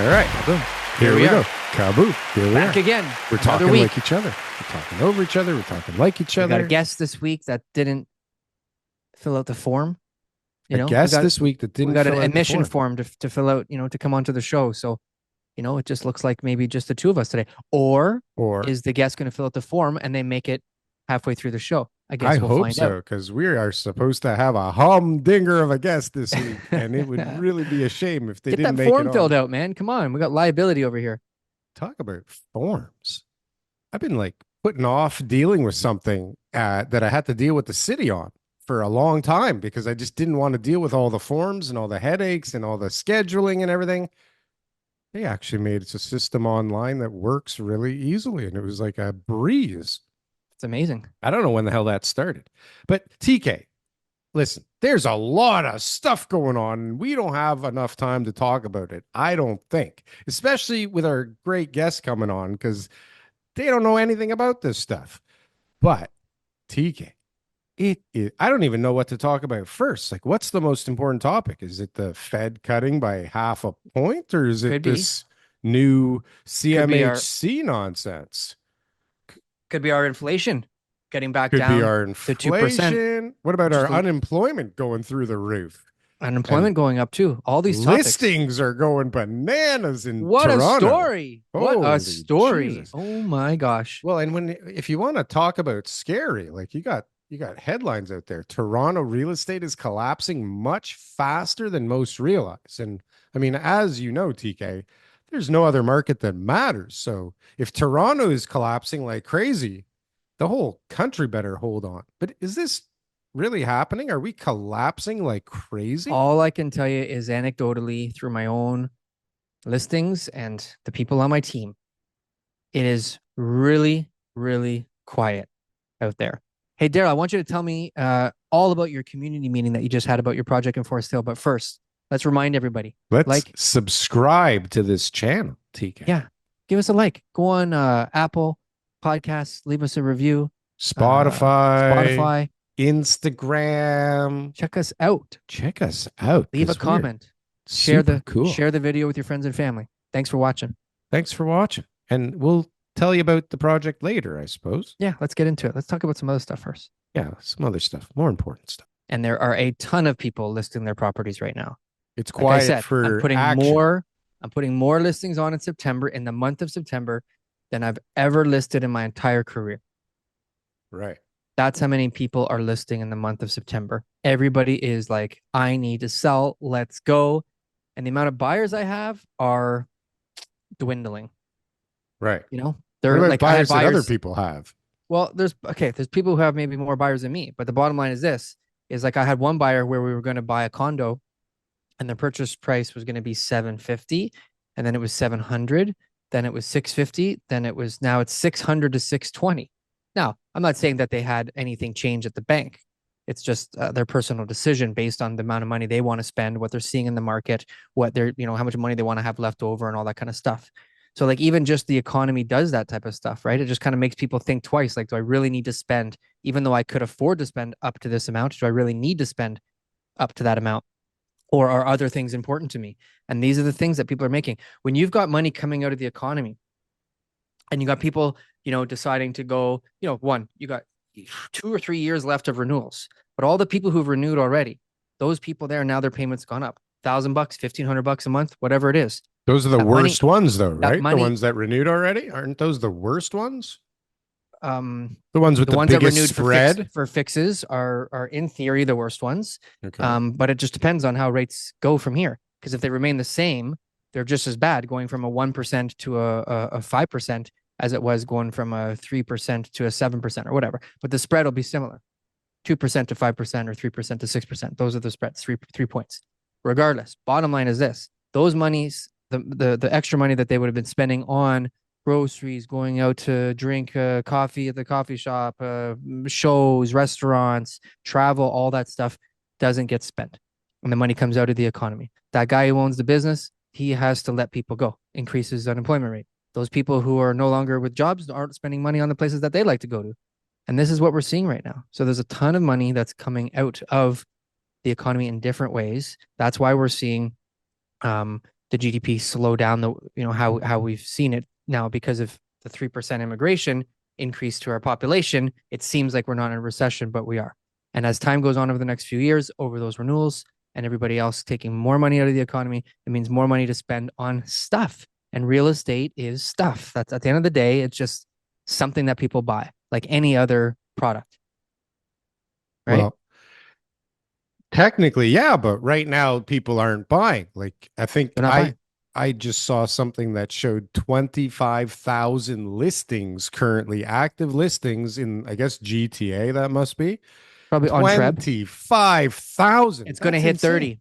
All right. Boom. Here we go. Kaboom. Here we Back are. again. We're Another talking week. like each other. We're talking over each other. We're talking like each We other. got a guest this week that didn't fill out the form. A guest this week that didn't we got fill an out the admission form. form to fill out, to come onto the show. So, it just looks like maybe just the two of us today. Or is the guest going to fill out the form and they make it halfway through the show? I guess we'll hope find so, out. because we are supposed to have a humdinger of a guest this week, and it would really be a shame if they Get didn't that make form it filled on. out, man. Come on. We got liability over here. Talk about forms. I've been like putting off dealing with something that I had to deal with the city on for a long time because I just didn't want to deal with all the forms and all the headaches and all the scheduling and everything. They actually made a system online that works really easily, and it was like a breeze. It's amazing. I don't know when the hell that started, but TK, listen, there's a lot of stuff going on, and we don't have enough time to talk about it. I don't think, especially with our great guests coming on, because they don't know anything about this stuff. But TK, I don't even know what to talk about first. Like, what's the most important topic? Is it the Fed cutting by half a point, or is it this new CMHC nonsense? Could be our inflation getting back Could down be our to 2%. What about our unemployment going through the roof? Unemployment going up too. All these listings are going bananas in what Toronto. A story! What Holy a story! Jesus. Oh my gosh! Well, and if you want to talk about scary, like you got headlines out there. Toronto real estate is collapsing much faster than most realize. And I mean, as you know, TK, there's no other market that matters. So if Toronto is collapsing like crazy, the whole country better hold on. But is this really happening? Are we collapsing like crazy? All I can tell you is anecdotally through my own listings and the people on my team, it is really, really quiet out there. Hey, Darryl, I want you to tell me all about your community meeting that you just had about your project in Forest Hill. But first, let's remind everybody. Let's subscribe to this channel, TK. Yeah. Give us a like. Go on Apple Podcasts. Leave us a review. Spotify. Instagram. Check us out. Leave a comment. Share the video with your friends and family. Thanks for watching. And we'll tell you about the project later, I suppose. Yeah, let's get into it. Let's talk about some other stuff first. Yeah, some other stuff, more important stuff. And there are a ton of people listing their properties right now. It's quiet I'm putting more listings on in September, in the month of September, than I've ever listed in my entire career. Right. That's how many people are listing in the month of September. Everybody is like, I need to sell. Let's go. And the amount of buyers I have are dwindling. Right. They're like buyers that other people have. Well, there's people who have maybe more buyers than me. But the bottom line is this, is like I had one buyer where we were going to buy a condo and the purchase price was going to be $750, and then it was $700, then it was $650, now it's $600 to $620. Now, I'm not saying that they had anything change at the bank. It's just their personal decision based on the amount of money they want to spend, what they're seeing in the market, what they're, how much money they want to have left over and all that kind of stuff. So like even just the economy does that type of stuff, right? It just kind of makes people think twice. Like, do I really need to spend, even though I could afford to spend up to this amount, do I really need to spend up to that amount? Or are other things important to me? And these are the things that people are making. When you've got money coming out of the economy and you got people, deciding to go, you got 2 or 3 years left of renewals, but all the people who've renewed already, those people there, now their payments gone up $1,000, $1,500 a month, whatever it is. Those are the worst ones though, right? The ones that renewed already, aren't those the worst ones? The ones with the biggest that renewed spread for fixes are in theory the worst ones. Okay. But it just depends on how rates go from here. Because if they remain the same, they're just as bad going from a 1% to a 5% as it was going from a 3% to a 7% or whatever. But the spread will be similar, 2% to 5% or 3% to 6%. Those are the spreads, 3 points. Regardless, bottom line is this: those monies, the extra money that they would have been spending on groceries, going out to drink coffee at the coffee shop, shows, restaurants, travel, all that stuff doesn't get spent. And the money comes out of the economy. That guy who owns the business, he has to let people go, increases the unemployment rate. Those people who are no longer with jobs aren't spending money on the places that they like to go to. And this is what we're seeing right now. So there's a ton of money that's coming out of the economy in different ways. That's why we're seeing the GDP slow down the, how we've seen it now because of the 3% immigration increase to our population. It seems like we're not in a recession, but we are. And as time goes on over the next few years, over those renewals and everybody else taking more money out of the economy, it means more money to spend on stuff. And real estate is stuff. That's at the end of the day, it's just something that people buy, like any other product, right? Well, technically, yeah, but right now people aren't buying. Like I think They're not buying. I just saw something that showed 25,000 listings currently active listings in I guess GTA that must be. Probably on Treb. 25,000. It's going to That's hit insane. 30.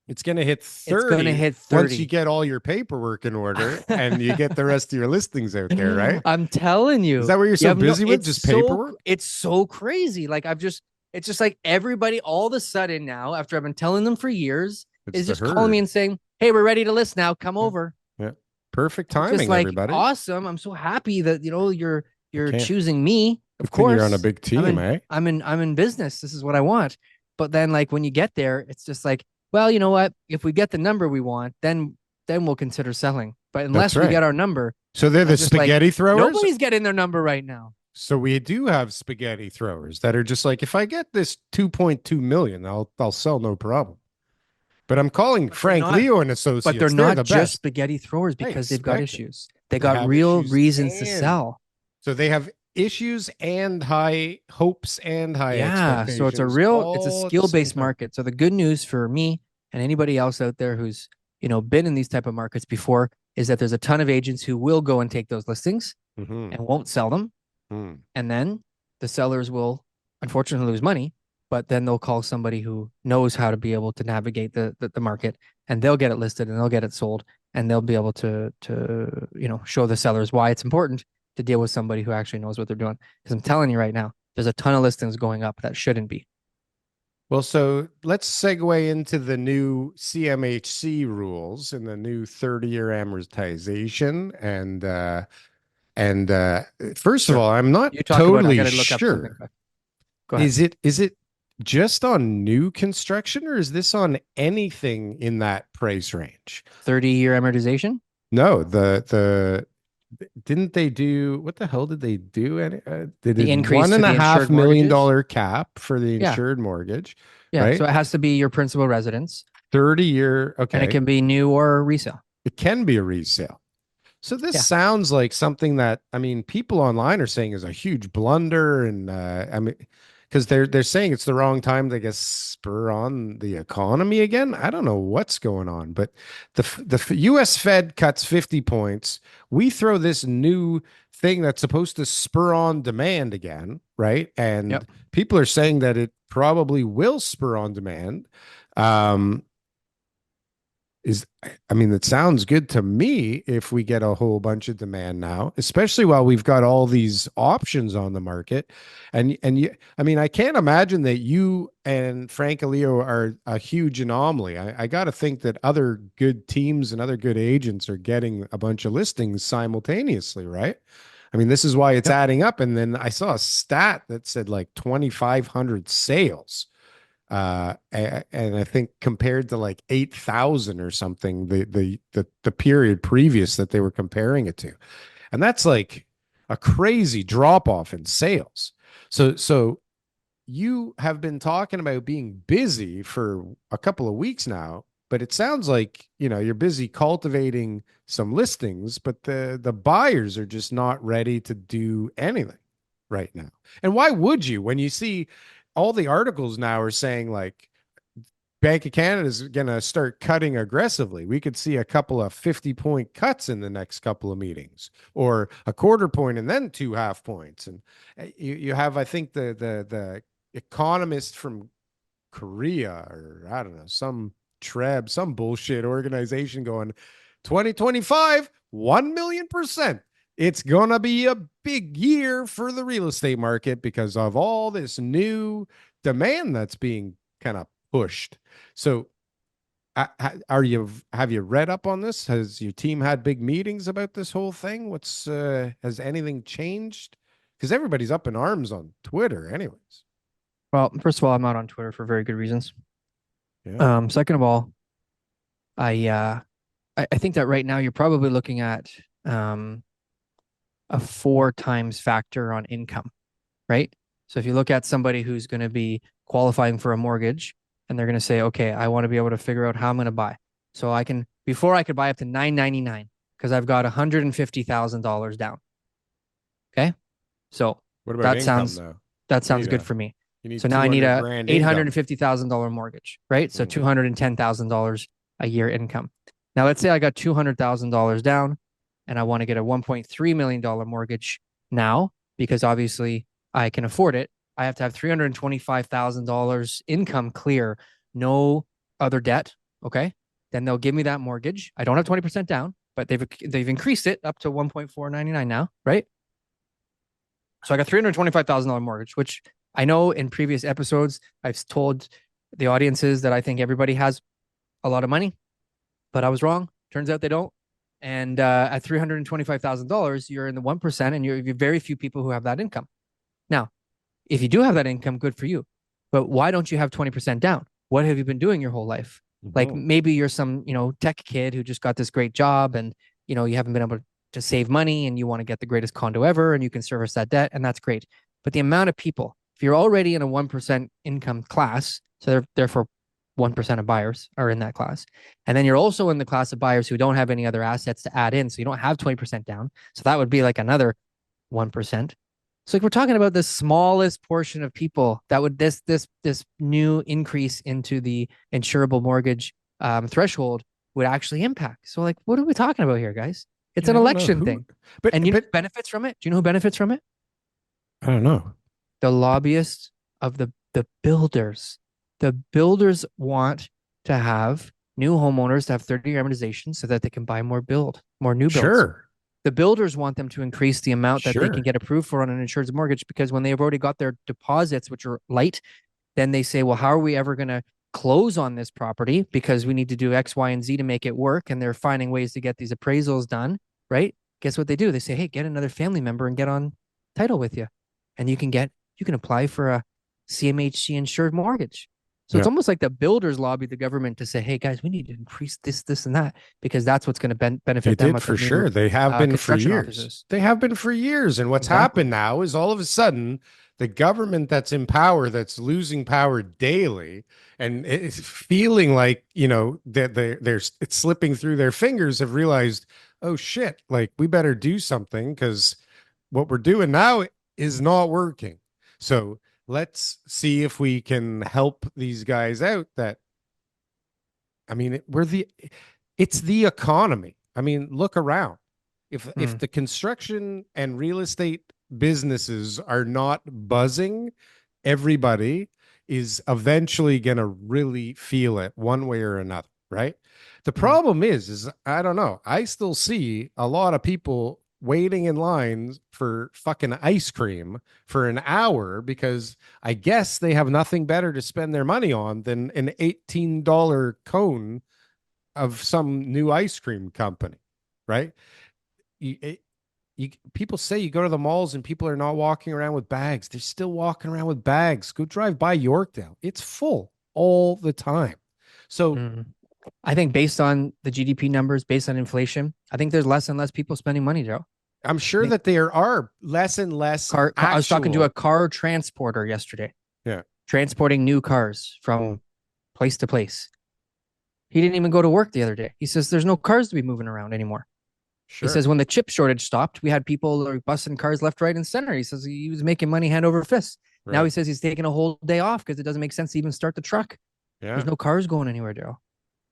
It's going to hit It's going to 30 hit once you 30. get all your paperwork in order and you get the rest of your listings out there, right? I'm telling Is you, that what you're you so have no, busy with? Just paperwork? it's so crazy. Like it's just like everybody all of a sudden now, after I've been telling them for years, It's is the just calling me herd. and saying, "Hey, we're ready to list now. Come Yeah. over." Yeah. Perfect It's just timing, like everybody. awesome. I'm so happy that I you're can't. choosing me. Of Good thing you're on a course, big team, eh? I'm in business. This is what I want. But then like when you get there, it's just like, well, you know what? If we get the number we want, then we'll consider selling. But That's unless we right. get our number, So they're the I'm just like, spaghetti throwers. nobody's getting their number right now. So we do have spaghetti throwers that are just like, if I get this 2.2 million, I'll sell no problem. But I'm calling But they're Frank not Leo and but they're Associates. They're not the just best. spaghetti throwers I because they've got expect it. issues. They They got have real issues reasons to and sell. so they have issues and high hopes and high Yeah, so expectations it's a all at the same skill-based time. market. So the good news for me and anybody else out there who's, been in these type of markets before is that there's a ton of agents who will go and take those listings Mm-hmm. and won't sell them. Mm. And then the sellers will unfortunately lose money, but then they'll call somebody who knows how to be able to navigate the market and they'll get it listed and they'll get it sold and they'll be able to show the sellers why it's important to deal with somebody who actually knows what they're doing. Because I'm telling you right now, there's a ton of listings going up that shouldn't be. Well, so let's segue into the new CMHC rules and the new 30-year amortization. And first of Sure. all, I'm not You talk about it. I totally got to look up something sure. quick. Go ahead. Is it just on new construction or is this on anything in that price range? 30-year amortization? No, the didn't they do what the hell did they do? They The did increase one to and a the half insured million mortgages? dollar cap for the Yeah. insured mortgage, Yeah. right? So it has to be your principal residence 30-year, and it okay. can be new or resale. It can be a resale. So this Yeah. sounds like something that I mean, people online are saying is a huge blunder, and I mean, because they're saying it's the wrong time to guess spur on the economy again. I don't know what's going on, but the U.S. Fed cuts 50 points. We throw this new thing that's supposed to spur on demand again, right? And Yep. people are saying that it probably will spur on demand. Um, is I mean, it sounds good to me if we get a whole bunch of demand now, especially while we've got all these options on the market. And you, I mean, I can't imagine that you and Frank Leo are a huge anomaly. I got to think that other good teams and other good agents are getting a bunch of listings simultaneously, right? I mean, this is why it's Yep. adding up. And then I saw a stat that said like 2,500 sales and I think compared to like 8,000 or something, the period previous that they were comparing it to, and that's like a crazy drop off in sales. So you have been talking about being busy for a couple of weeks now, but it sounds like you're busy cultivating some listings, but the buyers are just not ready to do anything right now. And why would you when you see all the articles now are saying like Bank of Canada is going to start cutting aggressively. We could see a couple of 50-point cuts in the next couple of meetings, or a quarter point and then two half points. And you have, I think, the economist from Korea, or I don't know, some bullshit organization going 2025, 1 million%. It's going to be a big year for the real estate market because of all this new demand that's being kind of pushed. So have you read up on this? Has your team had big meetings about this whole thing? What's has anything changed? Because everybody's up in arms on Twitter anyways. Well, first of all, I'm not on Twitter for very good reasons. Yeah. Second of all, I I think that right now you're probably looking at a 4 times factor on income, right? So if you look at somebody who's going to be qualifying for a mortgage and they're going to say, okay, I want to be able to figure out how I'm going to buy. So I can, before I could buy up to 999 because I've got $150,000 down. Okay. So What about that income sounds, though? that You sounds need good a for me. you need So now I need 200 a grand income. $850,000 mortgage, right? So Mm. $210,000 a year income. Now let's say I got $200,000 down and I want to get a $1.3 million mortgage now because obviously I can afford it. I have to have $325,000 income clear, no other debt. Okay. Then they'll give me that mortgage. I don't have 20% down, but they've increased it up to 1.499 now, right? So I got $325,000 mortgage, which I know in previous episodes I've told the audiences that I think everybody has a lot of money, but I was wrong. Turns out they don't. And at $325,000, you're in the 1%, and you're very few people who have that income. Now, if you do have that income, good for you. But why don't you have 20% down? What have you been doing your whole life? Like Mhm. maybe you're some, tech kid who just got this great job and, you haven't been able to save money and you want to get the greatest condo ever and you can service that debt and that's great. But the amount of people, if you're already in a 1% income class, so therefore 1% of buyers are in that class. And then you're also in the class of buyers who don't have any other assets to add in. So you don't have 20% down. So that would be like another 1%. So like we're talking about the smallest portion of people that would this new increase into the insurable mortgage threshold would actually impact. So like, what are we talking about here, guys? It's Yeah, an I don't know election who, thing, but and you know but who benefits from it? Do you know who benefits from it? I don't know. The lobbyists of the builders. The builders want to have new homeowners to have 30-year amortization so that they can buy more new builds. Sure, The builders want them to increase the amount that they can sure. get approved for on an insured mortgage because when they've already got their deposits, which are light, then they say, well, how are we ever going to close on this property because we need to do X, Y, and Z to make it work. And they're finding ways to get these appraisals done, right? Guess what they do? They say, hey, get another family member and get on title with you. And you can apply for a CMHC insured mortgage. So it's Yeah, almost like the builders lobby the government to say, hey, guys, we need to increase this, and that, because that's what's going to they benefit them did with the for new sure. They have been for construction years. offices. They have been for years. And what's Exactly. happened now is all of a sudden the government that's in power, that's losing power daily, and it's feeling like that they're it's slipping through their fingers, have realized, oh shit, like we better do something because what we're doing now is not working. So let's see if we can help these guys out. That I mean, it's the economy. I mean, look around. If Mm, the construction and real estate businesses are not buzzing, everybody is eventually going to really feel it one way or another, right? The mm, problem is I don't know. I still see a lot of people waiting in lines for fucking ice cream for an hour because I guess they have nothing better to spend their money on than an $18 cone of some new ice cream company, right? You, people say you go to the malls and people are not walking around with bags. They're still walking around with bags. Go drive by Yorkdale. It's full all the time. So mm. I think based on the GDP numbers, based on inflation, I think there's less and less people spending money, Joe. I'm I sure think that there are less and less I was talking to a actual. car transporter yesterday, Yeah, transporting new cars from place to place. He didn't even go to work the other day. He says there's no cars to be moving around anymore. He sure. says when the chip shortage stopped, we had people like busting cars left, right, and center. He says he was making money hand over fist. Now he Right. says he's taking a whole day off because it doesn't make sense to even start the truck. There's Yeah, no cars going anywhere, Joe.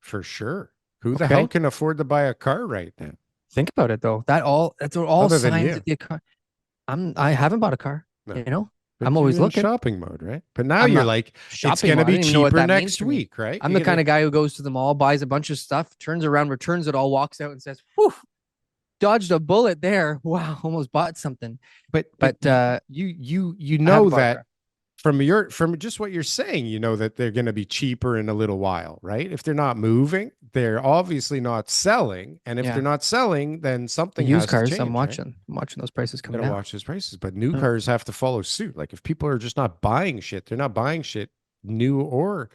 for sure. Who the hell Okay. can afford to buy a car right now Think about it though. That's all other than signs of you? the economy. I haven't bought a car. No. You know, I'm But you're always in looking. shopping mode, right? But now I'm you're not like, it's shopping going to mall. I be don't even know what cheaper that means next for me. week, right? I'm the kind of guy who goes to the mall, buys a bunch of stuff, turns around, returns it all, walks out, and says, "Whew, dodged a bullet there. Wow, almost bought something." but But you I know haven't bought a that car. from just what you're saying, you know that they're going to be cheaper in a little while, right? If they're not moving, they're obviously not selling, and if they're Yeah, not selling, then the something used has to cars. change, right? I'm watching those prices You come got to down. watch those prices, but new Mm, cars have to follow suit. Like if people are just not buying shit, they're not buying shit new or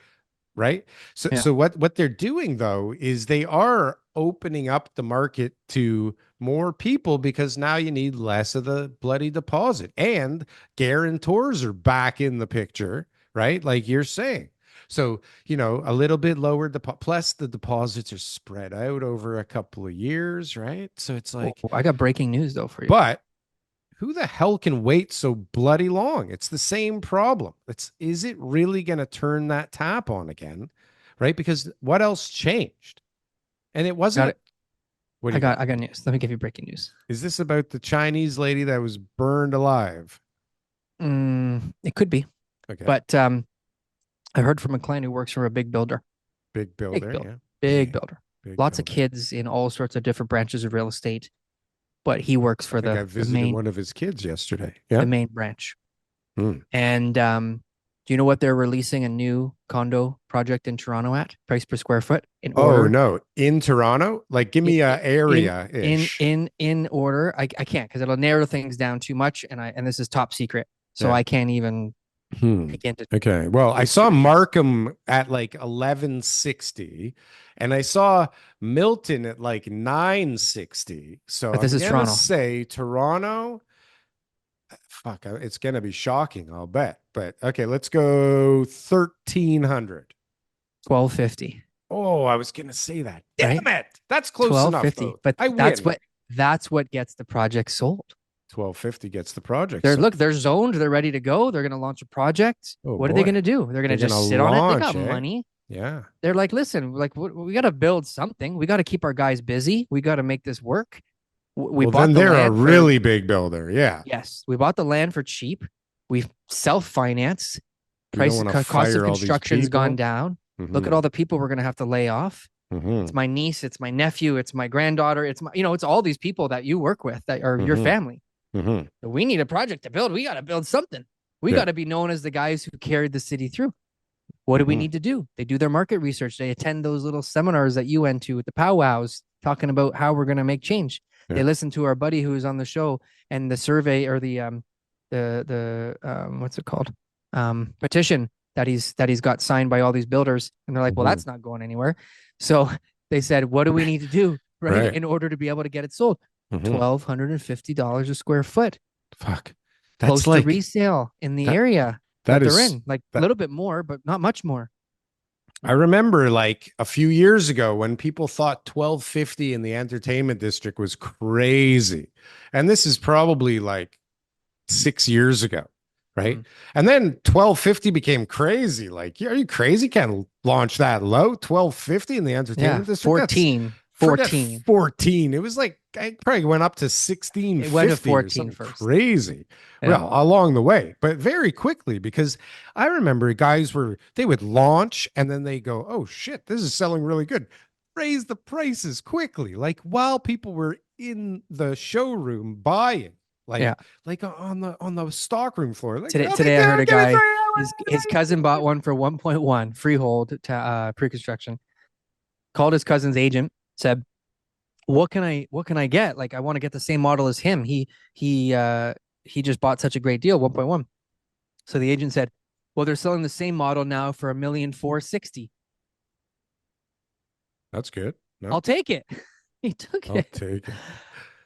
right? So Yeah. so what they're doing though is they are opening up the market to more people because now you need less of the bloody deposit and guarantors are back in the picture, right? Like you're saying. So, a little bit lower plus the deposits are spread out over a couple of years, right? So it's Oh, like, I got breaking news though for you. but who the hell can wait so bloody long? It's the same problem. Is it really going to turn that tap on again? Right? Because what else changed? And it Got wasn't. it. What do you got? I got news. Let me give you breaking news. Is this about the Chinese lady that was burned alive? It could be, Okay. but I heard from a client who works for a big builder. Big Big builder. builder. Yeah. Big Big, builder. big Lots of builder. kids in all sorts of different branches of real estate, but he works I for think I the visited main one of his kids yesterday. the Yeah. main branch. Hmm. And do you know what they're releasing a new condo project in Toronto at? Price per square foot in Oh, order. no. In Toronto? Like, give I- me a i- In area ish. in order. I can't because it'll narrow things down too much, and this is top secret, so Yeah. I can't even Hmm. begin to Okay. Well, I give saw descriptions. Markham at like 1160 and I saw Milton at like 960. So But I'm this is going to Toronto, say Toronto. Fuck, it's going to be shocking, I'll bet. But okay, let's go 1300. 1250, Oh, I was going to say that. right? Damn it. That's close Twelve enough fifty. though. But I win. that's what gets the project sold. 1250 gets the project They're sold. look, they're zoned, they're ready to go. They're gonna launch a project. Oh What are they boy. gonna do? They're gonna They're going to just sit on it. They launch, got eh? money. Yeah. They're like, listen, like we got to build something. We got to keep our guys busy. We got to make this work. We Well, bought then the they're a land for really big builder. Yeah. yes, we bought the land for cheap. We self finance. We don't want to Cost of fire all these construction's gone people. down. Look at Mm-hmm. all the people we're gonna have to lay off. It's Mm-hmm. my niece, it's my nephew, it's my granddaughter, it's my it's all these people that you work with that are your Mm-hmm. family. Mm-hmm. We need a project to build. We got to build something. We Yeah. got to be known as the guys who carried the city through. What do we Mm-hmm. need to do? They do their market research. They attend those little seminars that you went to with the powwows talking about how we're going to make change. Yeah. They listen to our buddy who's on the show and the survey or what's it called? Petition that he's got signed by all these builders. And they're like, well, Mm-hmm. that's not going anywhere. So they said, what do we need to do? Right. Right. In order to be able to get it sold. Mm-hmm. $1,250 a square foot Fuck. That's close to like resale in the that. area That that they're is in. Like a that. little bit more, but not much more. I remember like a few years ago when people thought 1250 in the entertainment district was crazy. And this is probably like 6 years ago, right? Mm. And then 1250 became crazy. Like, are you crazy? Can't launch that low. 1250 in the Yeah, entertainment district. That's 14, forget 14. 14. It was like I probably went up to It went to 1650 or 14 something first. crazy. Yeah. Well, along the way, but very quickly because I remember they would launch and then they go, oh shit, this is selling really good. Raise the prices quickly, like while people were in the showroom buying, like Yeah. like on the stockroom floor. Like, Today, oh, today I heard a give me guy, three. his cousin bought one for 1.1 freehold to pre-construction. Called his cousin's agent, said, what can I get? Like I want to get the same model as him. He just bought such a great deal, 1.1. So the agent said, well, they're selling the same model now for 1,460,000. That's good. No, I'll take it. He took I'll it. take it.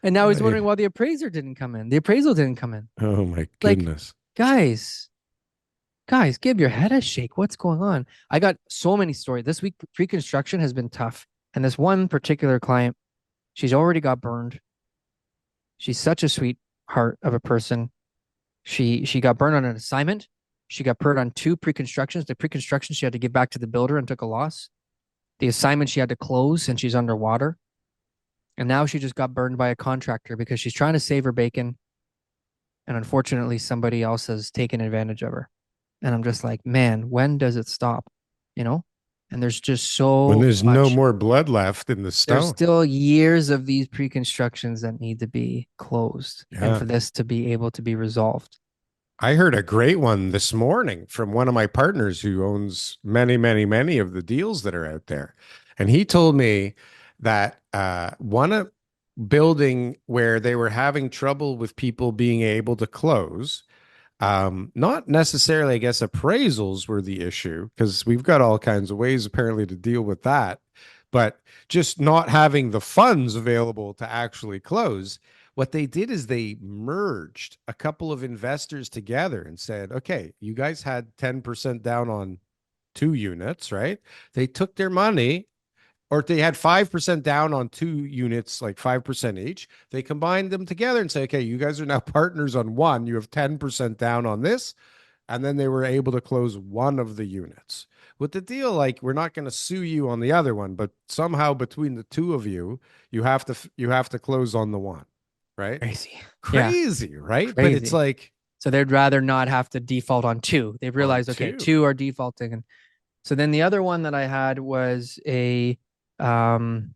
And now he's wondering I- why the appraiser didn't come in. The appraisal didn't come in. oh my Like, goodness. guys, give your head a shake. What's going on? I got so many stories. This week, pre-construction has been tough. And this one particular client, she's already got burned. She's such a sweetheart of a person. She got burned on an assignment. She got burned on two pre-constructions. The pre-construction she had to give back to the builder and took a loss. The assignment she had to close and she's underwater. And now she just got burned by a contractor because she's trying to save her bacon. And unfortunately, somebody else has taken advantage of her. And I'm just like, man, when does it stop? You know? And there's just When so there's no much. more blood left in the There's stone. still years of these pre-constructions that need to be closed and Yeah. for this to be able to be resolved. I heard a great one this morning from one of my partners who owns many, many, many of the deals that are out there. And he told me that one building where they were having trouble with people being able to close, Not necessarily, I guess, appraisals were the issue because we've got all kinds of ways apparently to deal with that, but just not having the funds available to actually close. What they did is they merged a couple of investors together and said, okay, you guys had 10% down on 2 units, right? They took their money, or they had 5% down on 2 units, like 5% each. They combined them together and say, okay, you guys are now partners on one. You have 10% down on this. And then they were able to close one of the units. With the deal, like, we're not going to sue you on the other one, but somehow between the two of you, you have to close on the one, right? Crazy. Yeah, Crazy, right? But it's crazy. like So they'd rather not have to default on two. They've on realized, okay, two. two are defaulting. And so then the other one that I had was a um,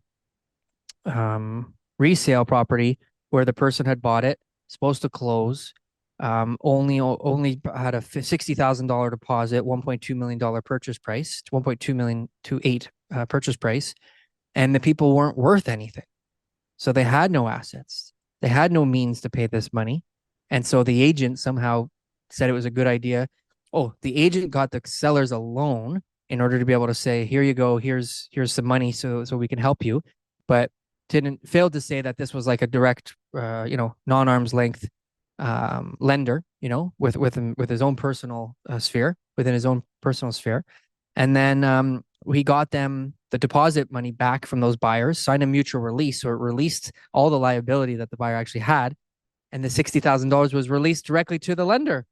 resale property where the person had bought it, supposed to close, only had a $60,000 deposit, $1.2 million purchase price, 1.2 million to eight purchase price, and the people weren't worth anything. So they had no assets. They had no means to pay this money. And so the agent somehow said it was a good idea. Oh, the agent got the sellers a loan in order to be able to say, here you go, here's some money so we can help you. But didn't failed to say that this was like a direct non-arm's length lender, with his own personal sphere, within his own personal sphere. And then we got them the deposit money back from those buyers, signed a mutual release, so it released all the liability that the buyer actually had, and the $60,000 was released directly to the lender.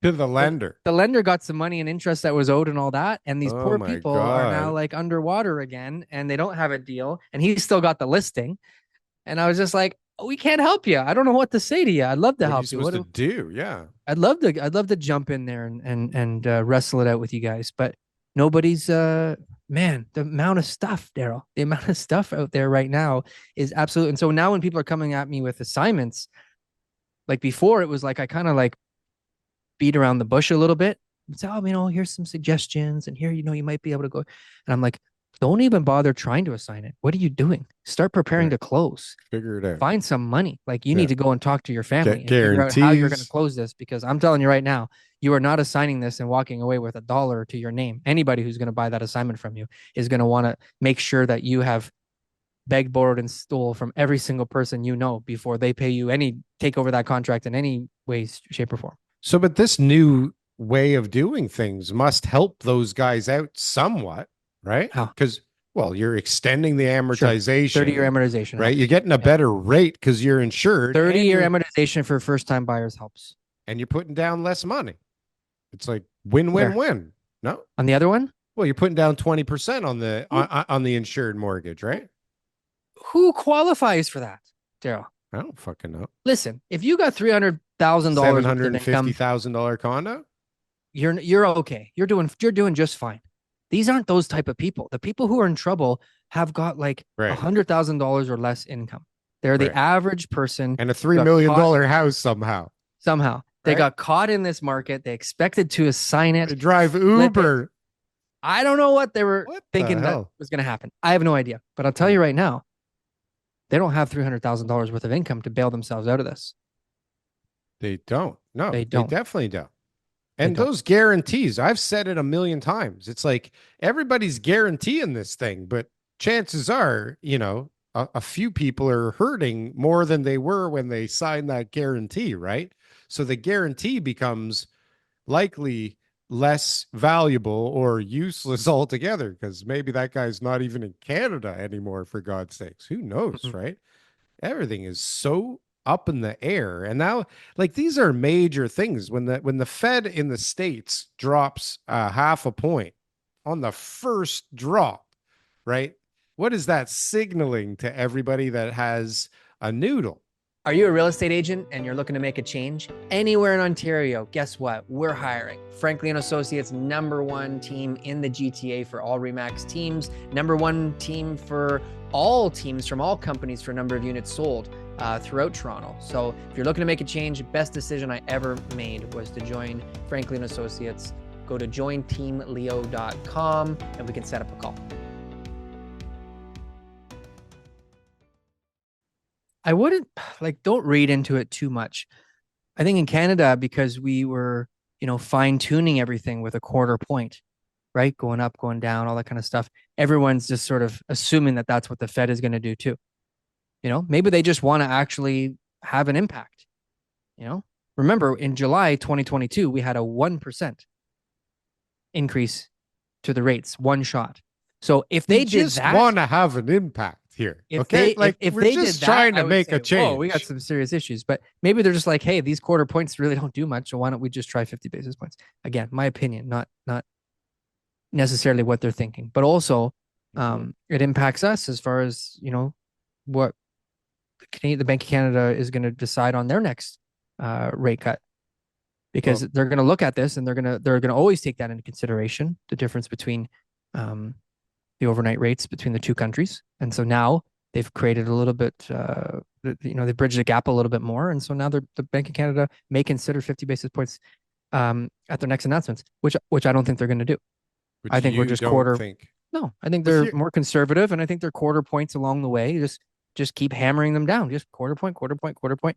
To the So lender. the lender got some money and interest that was owed and all that, and these Oh poor my people are now God. like underwater again, and they don't have a deal, and he's still got the listing. And I was just like, we can't help you. I don't know what to say to you. I'd love to What are you help you. supposed to do? Yeah. I'd love to jump in there and wrestle it out with you guys, but nobody's man, the amount of stuff, Darryl, the amount of stuff out there right now is absolute. And so now when people are coming at me with assignments, like before, it was like I kind of like beat around the bush a little bit and say, oh, here's some suggestions, and here, you might be able to go. And I'm like, don't even bother trying to assign it. What are you doing? Start preparing Right. to close. Figure it out. Find some money. Like you Yeah. need to go and talk to your family Get and figure out how you're going to guarantees. close this, because I'm telling you right now, you are not assigning this and walking away with $1 to your name. Anybody who's going to buy that assignment from you is going to want to make sure that you have begged, borrowed, and stole from every single person before they pay you take over that contract in any way, shape, or form. So, but this new way of doing things must help those guys out somewhat, right? How? Because, well, you're extending the Sure. 30-year amortization, amortization right? You're helps. getting a Yeah. better rate because you're insured, 30-year amortization for first-time buyers helps. and you're putting down less money. It's like win, win, Where? win. No? On the other one? Well, you're putting down 20% on the Who, on the insured mortgage, right? who qualifies for that, Darryl? I don't fucking know. Listen, if you got $300,000 worth of income, $750,000 condo? you're okay. You're doing just fine. These aren't those type of people. The people who are in trouble have got like Right. $100,000 or less income. They're the Right. average person And a who $3 got million caught house somehow. somehow. They Right? got caught in this market. They expected to assign They it, drive flip it. Uber. I don't know what they were What the thinking that hell? was going to happen. I have no idea. But I'll tell you right now, they don't have $300,000 worth of income to bail themselves out of this. They don't. No, They they don't. definitely don't. They And don't. those guarantees, I've said it a million times. It's like everybody's guaranteeing this thing, but chances are, a few people are hurting more than they were when they signed that guarantee, right? So the guarantee becomes likely less valuable or useless altogether because maybe that guy's not even in Canada anymore, for God's sakes. Who knows, Mhm. right? Everything is so up in the air. And now, like, these are major things. When the Fed in the States drops half a point on the first drop, right? What is that signaling to everybody that has a noodle? Are you a real estate agent and you're looking to make a change anywhere in Ontario? Guess what? We're hiring. Franklin Associates, #1 team in the GTA for all REMAX teams, #1 team for all teams from all companies for number of units sold throughout Toronto. So if you're looking to make a change, best decision I ever made was to join Franklin Associates. Go to jointeamleo.com and we can set up a call. I wouldn't don't read into it too much. I think in Canada, because we were, fine tuning everything with a quarter point, right? Going up, going down, all that kind of stuff. Everyone's just sort of assuming that that's what the Fed is going to do too. Maybe they just want to actually have an impact. Remember in July 2022, we had a 1% increase to the rates, one shot. So if We they did just that, want to have an impact here. if Okay. they Like if we're they did just that, trying I to would make say, a whoa, we got change. some serious issues. But maybe they're just like, hey, these quarter points really don't do much. So why don't we just try 50 basis points? Again, my opinion, not necessarily what they're thinking, but also Mhm. it impacts us as far as what the Bank of Canada is going to decide on their next rate cut, because Well, they're going to look at this and they're going to always take that into consideration, the difference between um, the overnight rates between the two countries. And so now they've created a little bit, they bridged the gap a little bit more. And so now the Bank of Canada may consider 50 basis points at their next announcements, which I don't think they're going to do. I which think we're you just don't quarter. think. No, I think With they're you, more conservative, and I think they're quarter points along the way. Just keep hammering them down. Just quarter point, quarter point, quarter point.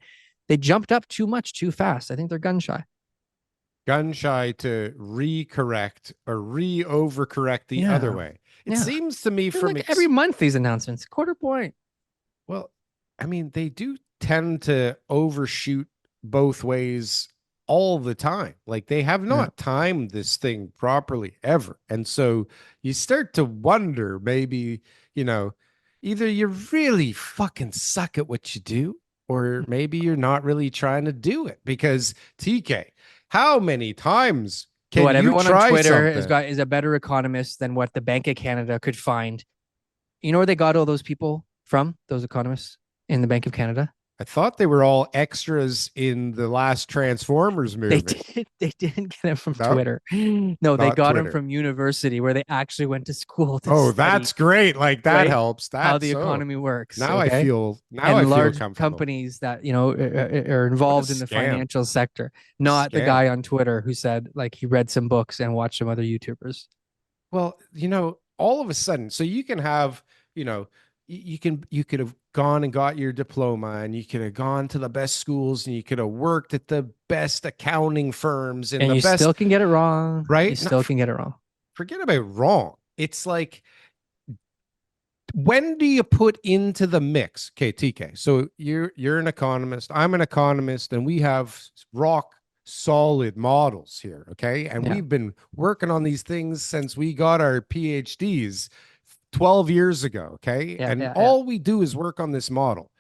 They jumped up too much too fast. I think they're gun shy. gun shy to re-correct or re-overcorrect the other Yeah, way. It yeah. seems to me They're from like every month these announcements, quarter point. well, I mean, they do tend to overshoot both ways all the time. Like they have Yeah. not timed this thing properly ever. And so you start to wonder maybe, you know, either you really fucking suck at what you do, or maybe you're not really trying to do it. Because TK, how many times So can what you everyone on try Twitter is something? got is a better economist than what the Bank of Canada could find. You know where they got all those people from? Those economists in the Bank of Canada? I thought they were all extras in the last Transformers They movie. did. They didn't get them from No, Twitter. No, they not got them Twitter. from university where they actually went to school to Oh, study, that's great. Like that right? helps. How That's the so. economy works. Now I Okay. feel And large comfortable. companies that, are What a involved in the scam. financial sector, not the Scam. guy on Twitter who said like he read some books and watched some other YouTubers. Well, all of a sudden, so you can have, you could have gone and got your diploma and you could have gone to the best schools and you could have worked at the best accounting firms and And the you still best, can get it wrong. You right? Not, still can get it wrong. forget about wrong. It's like when do you put into the mix? Okay, TK. So you're an economist. I'm an economist, and we have rock solid models here. Okay, and Yeah. we've been working on these things since we got our PhDs 12 years ago. Okay, Yeah. and Yeah. Yeah. all we do is work on this model.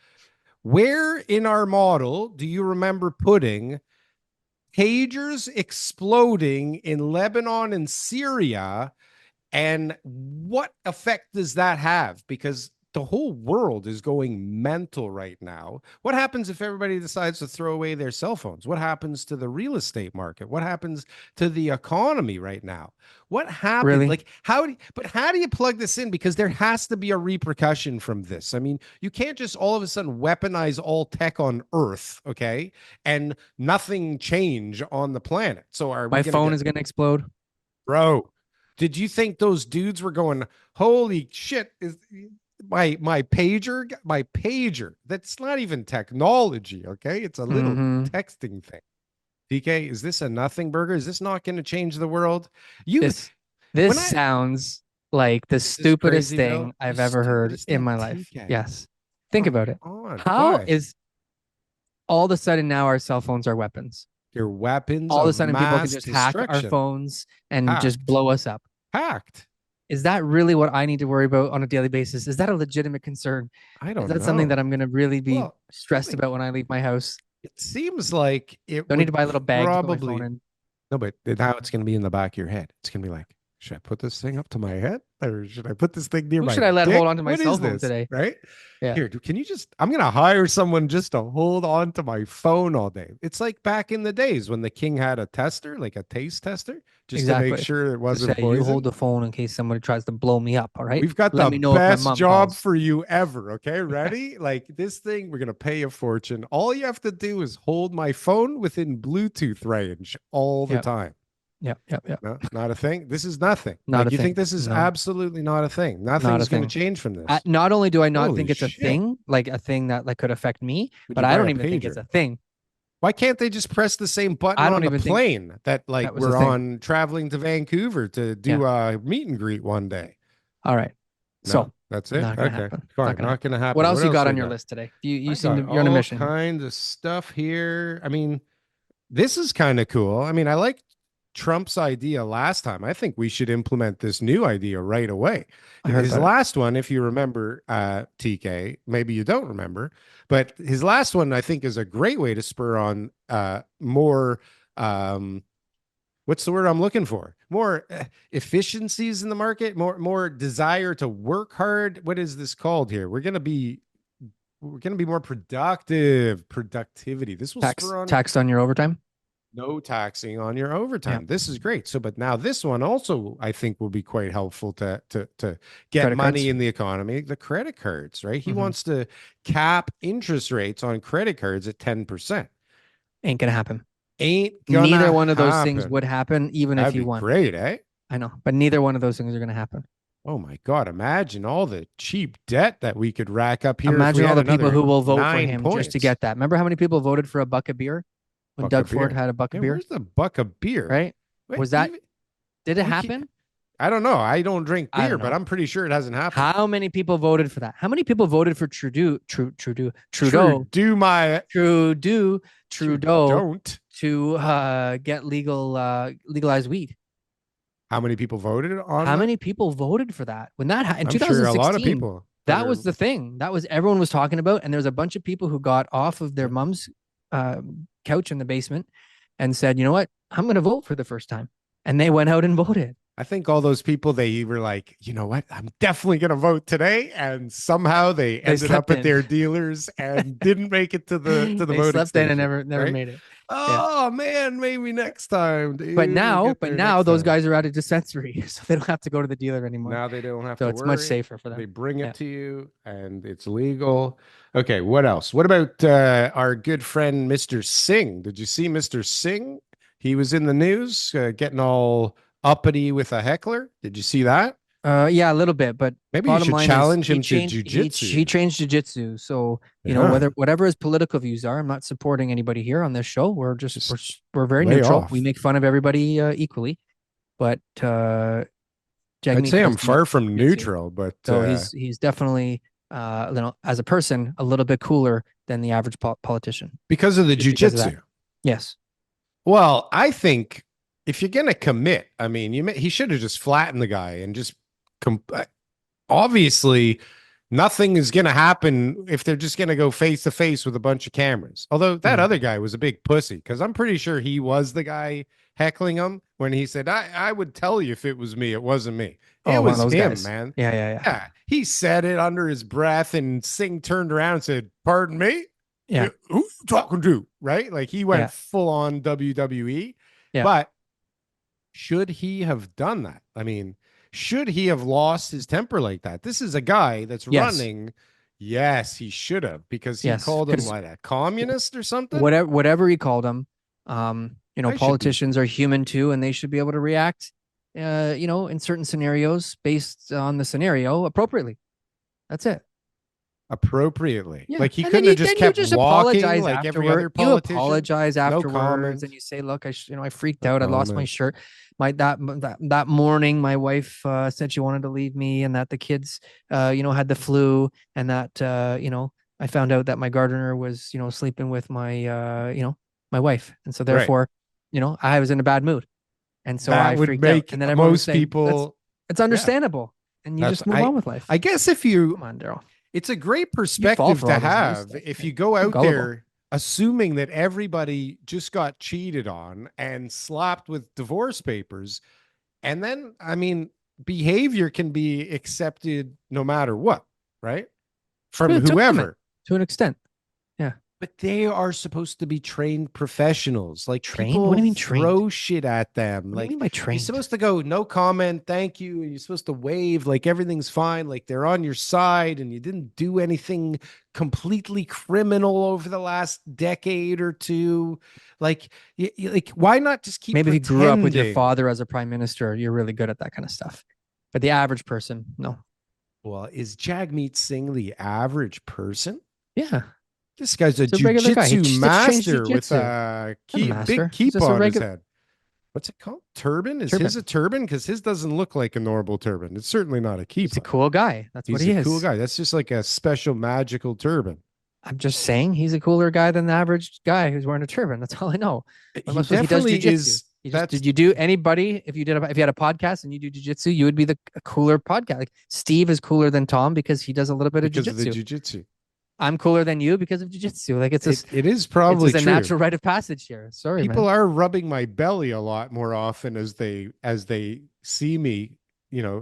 Where in our model do you remember putting pagers exploding in Lebanon and Syria, and what effect does that have? Because the whole world is going mental right now. What happens if everybody decides to throw away their cell phones? What happens to the real estate market? What happens to the economy right now? What happened? Really? Like, how do you plug this in? Because there has to be a repercussion from this. I mean, you can't just all of a sudden weaponize all tech on Earth, okay, and nothing change on the planet. So are we My going to phone get, is going to explode. bro? Did you think those dudes were going, holy shit, is my pager? That's not even technology, okay? It's a little Hmm. texting thing. DK, is this a nothing burger? Is this not going to change the world? You This this when I sounds like the Is this stupidest crazy, Bill? thing The I've ever heard stupidest in thing. my life. TK. Yes. Think Come about it. on. How Why? is all of a sudden now our cell phones are weapons? They're weapons All of a of sudden people can mass just hack our destruction. phones and just Hacked. blow us up. Hacked. Is that really what I need to worry about on a daily basis? Is that a legitimate concern? I Is don't that something that know. I'm going to really be Well, stressed about like when I leave my house? it seems like it Do I need to would buy a little bag to put my phone probably. in? No, but now it's going to be in the back of your head. It's going to be like, should I put this thing up to my head or should I put this thing near Who my should I let hold dick? on to my What cell is phone this? today? Right Yeah, here. Can you just, I'm going to hire someone just to hold on to my phone all day. It's like back in the days when the king had a tester, like a taste tester, just to make exactly. sure it To say, wasn't you hold poison. the phone in case somebody tries to blow me up. All right. We've got Let the me know if my best mom job calls. for you ever. Okay, ready? Like this thing, we're gonna pay a fortune. All you have to do is hold my phone within Bluetooth range all the Yep. time. Yep. Yep. Yep. No, not a thing. This is nothing. Not a Like you think thing. this is No, absolutely not a thing. not a Nothing's gonna thing. change from this. Not only do I not Holy think it's a shit. thing, like a thing that like could affect me, Would but you I buy don't a even think it's pager? a thing. Why can't they just press the same button I don't on the even think plane that like that was the we're thing. on traveling to Vancouver to Yeah. do a meet and greet one day? All right. No, So that's it. not gonna Okay, happen. Not fine. gonna Not happen. gonna What happen. else What you else got we on your got? list today? You I seem got to you're on a all mission here. kinds of stuff here. I mean, this is kind of cool. I mean, I like Trump's idea last time. I think we should implement this new idea right away. I heard His about it. last one, if you remember, TK, maybe you don't remember, but his last one, I think, is a great way to spur on more. What's the word I'm looking for? More efficiencies in the market, more desire to work hard. What is this called here? We're gonna be more productive. Productivity. This will Tax spur on taxed on your overtime. no taxing on your Yeah. overtime. This is great. So, but now this one also, I think, will be quite helpful to get Credit money cards. in the economy. The credit cards, right? He Mm-hmm. wants to cap interest rates on credit cards at 10%. Ain't gonna happen. Ain't Neither gonna one of those things happen. would happen, even if That'd you be won. great, eh? I know, but neither one of those things are gonna happen. Oh my God! Imagine all the cheap debt that we could rack up here if we Imagine all had the people another who will vote for 9 him just to points. get that. Remember how many people voted for a buck of beer when Buck of Doug Ford beer. had a buck Yeah, of beer? where's the buck of beer? Right? Wait, Was that even did it we can't, happen? I don't know. I don't drink I beer, don't but know. I'm pretty sure it hasn't happened. How many people voted for that? How many people voted for True. Trudeau, Do my Trudeau, true. Trudeau Don't. to get legalized weed? How many people voted on How that? many people voted for that when that in I'm sure a lot of 2016? people. But That was the thing. That was everyone was talking about, and there's a bunch of people who got off of their yeah. mom's uh, couch in the basement and said, "You know what? I'm going to vote for the first time," and they went out and voted. I think all those people, they were like, you know what? I'm definitely going to vote today. And somehow they They ended up slept at in. their dealers and didn't make it to the They voting slept in and station. never Right. made it. Yeah. Oh man, maybe next time, But dude. We'll now, get but there now next those time. guys are at a dispensary, so they don't have to go to the dealer anymore. Now they don't have So to it's much worry. safer for They them. bring it Yeah. to you and it's legal. Okay, what else? What about our good friend Mr. Singh? Did you see Mr. Singh? He was in the news getting all uppity with a heckler. Did you see that? Yeah, a little bit, but Maybe you bottom should line is challenge him to jujitsu. he trains jujitsu. So, you know, Yeah, whatever his political views are, I'm not supporting anybody here on this show. We're just just we're very lay neutral. We off. make fun of everybody equally. But I'd Jagmeet say I'm does much far from jujitsu. neutral, but So he's definitely you know, as a person, a little bit cooler than the average politician because of the just because of that. jujitsu. Yes. Well, I think if you're gonna commit, I mean, he should have just flattened the guy and just obviously nothing is going to happen if they're just going to go face to face with a bunch of cameras. Although that Mhm. other guy was a big pussy because I'm pretty sure he was the guy heckling him when he said, I would tell you if it was me. It wasn't me. Oh, It one of was those him, guys. man. Yeah, yeah, yeah. Yeah. He said it under his breath and Singh turned around and said, pardon me? Yeah. Who you talking to? Right? Like he went Yeah. full on WWE. Yeah. But should he have done that? I mean, should he have lost his temper like that? This is a guy that's Yes. running. Yes, he should have because he Yes. called him Because like a communist or something. whatever he called them, you know, I should be. politicians are human too, and they should be able to react, you know, in certain scenarios based on the scenario appropriately. That's it. Appropriately. Yeah. Like he And then couldn't have you just then you kept just walking apologize like every afterward. other You politician. apologize No afterwards, and comment. you say, "Look, you know, I freaked No out. I lost my comment. shirt. My that morning, my wife said she wanted to leave me, and that the kids, you know, had the flu, and that you know, I found out that my gardener was, you know, sleeping with my, you know, my wife, and so Right. therefore, you know, I was in a bad mood, and so That I would freaked out, make and then everyone would most say, "That's people. it's Yeah. understandable," and you That's just move on with life. I guess if you Come on, Daryl. it's a great You fall perspective for to all this news have stuff, if man. you go You're out gullible. there assuming that everybody just got cheated on and slapped with divorce papers. And then, I mean, behavior can be accepted no matter what, right? From To whoever. to an extent. Yeah. But they are supposed to be trained professionals. Like Trained? What people do you mean trained? throw shit at them. What do you Like mean by you're trained? supposed to go, no comment, thank you. And you're supposed to wave like everything's fine, like they're on your side and you didn't do anything completely criminal over the last decade or two. Like, like why not just keep Maybe if you grew up with your pretending? father as a prime minister, you're really good at that kind of stuff. But the average person, no. Well, is Jagmeet Singh the average person? Yeah. This guy's a He's a regular guy. He jujitsu just trains master with jujitsu. a Not a big master. He's keep just a on his regular head. What's it called? Turban? Is his turban. a turban? Because his doesn't look like a normal turban. It's certainly not a He's a keepa. cool guy. That's what He's he a cool is. guy. That's just like a special magical turban. I'm just saying he's a cooler guy than the average guy who's wearing a turban. That's all I know. What am I He supposed? He does definitely jujitsu. is. You just That's did you do anybody if you did if you had a podcast and you do jujitsu, you would be the a cooler podcast. Like Steve is cooler than Tom because he does a little bit of because of the jujitsu. jujitsu. I'm cooler than you because of jujitsu. Like It is it's probably just a true. natural rite of passage here. Sorry, People man. are rubbing my belly a lot more often as they see me,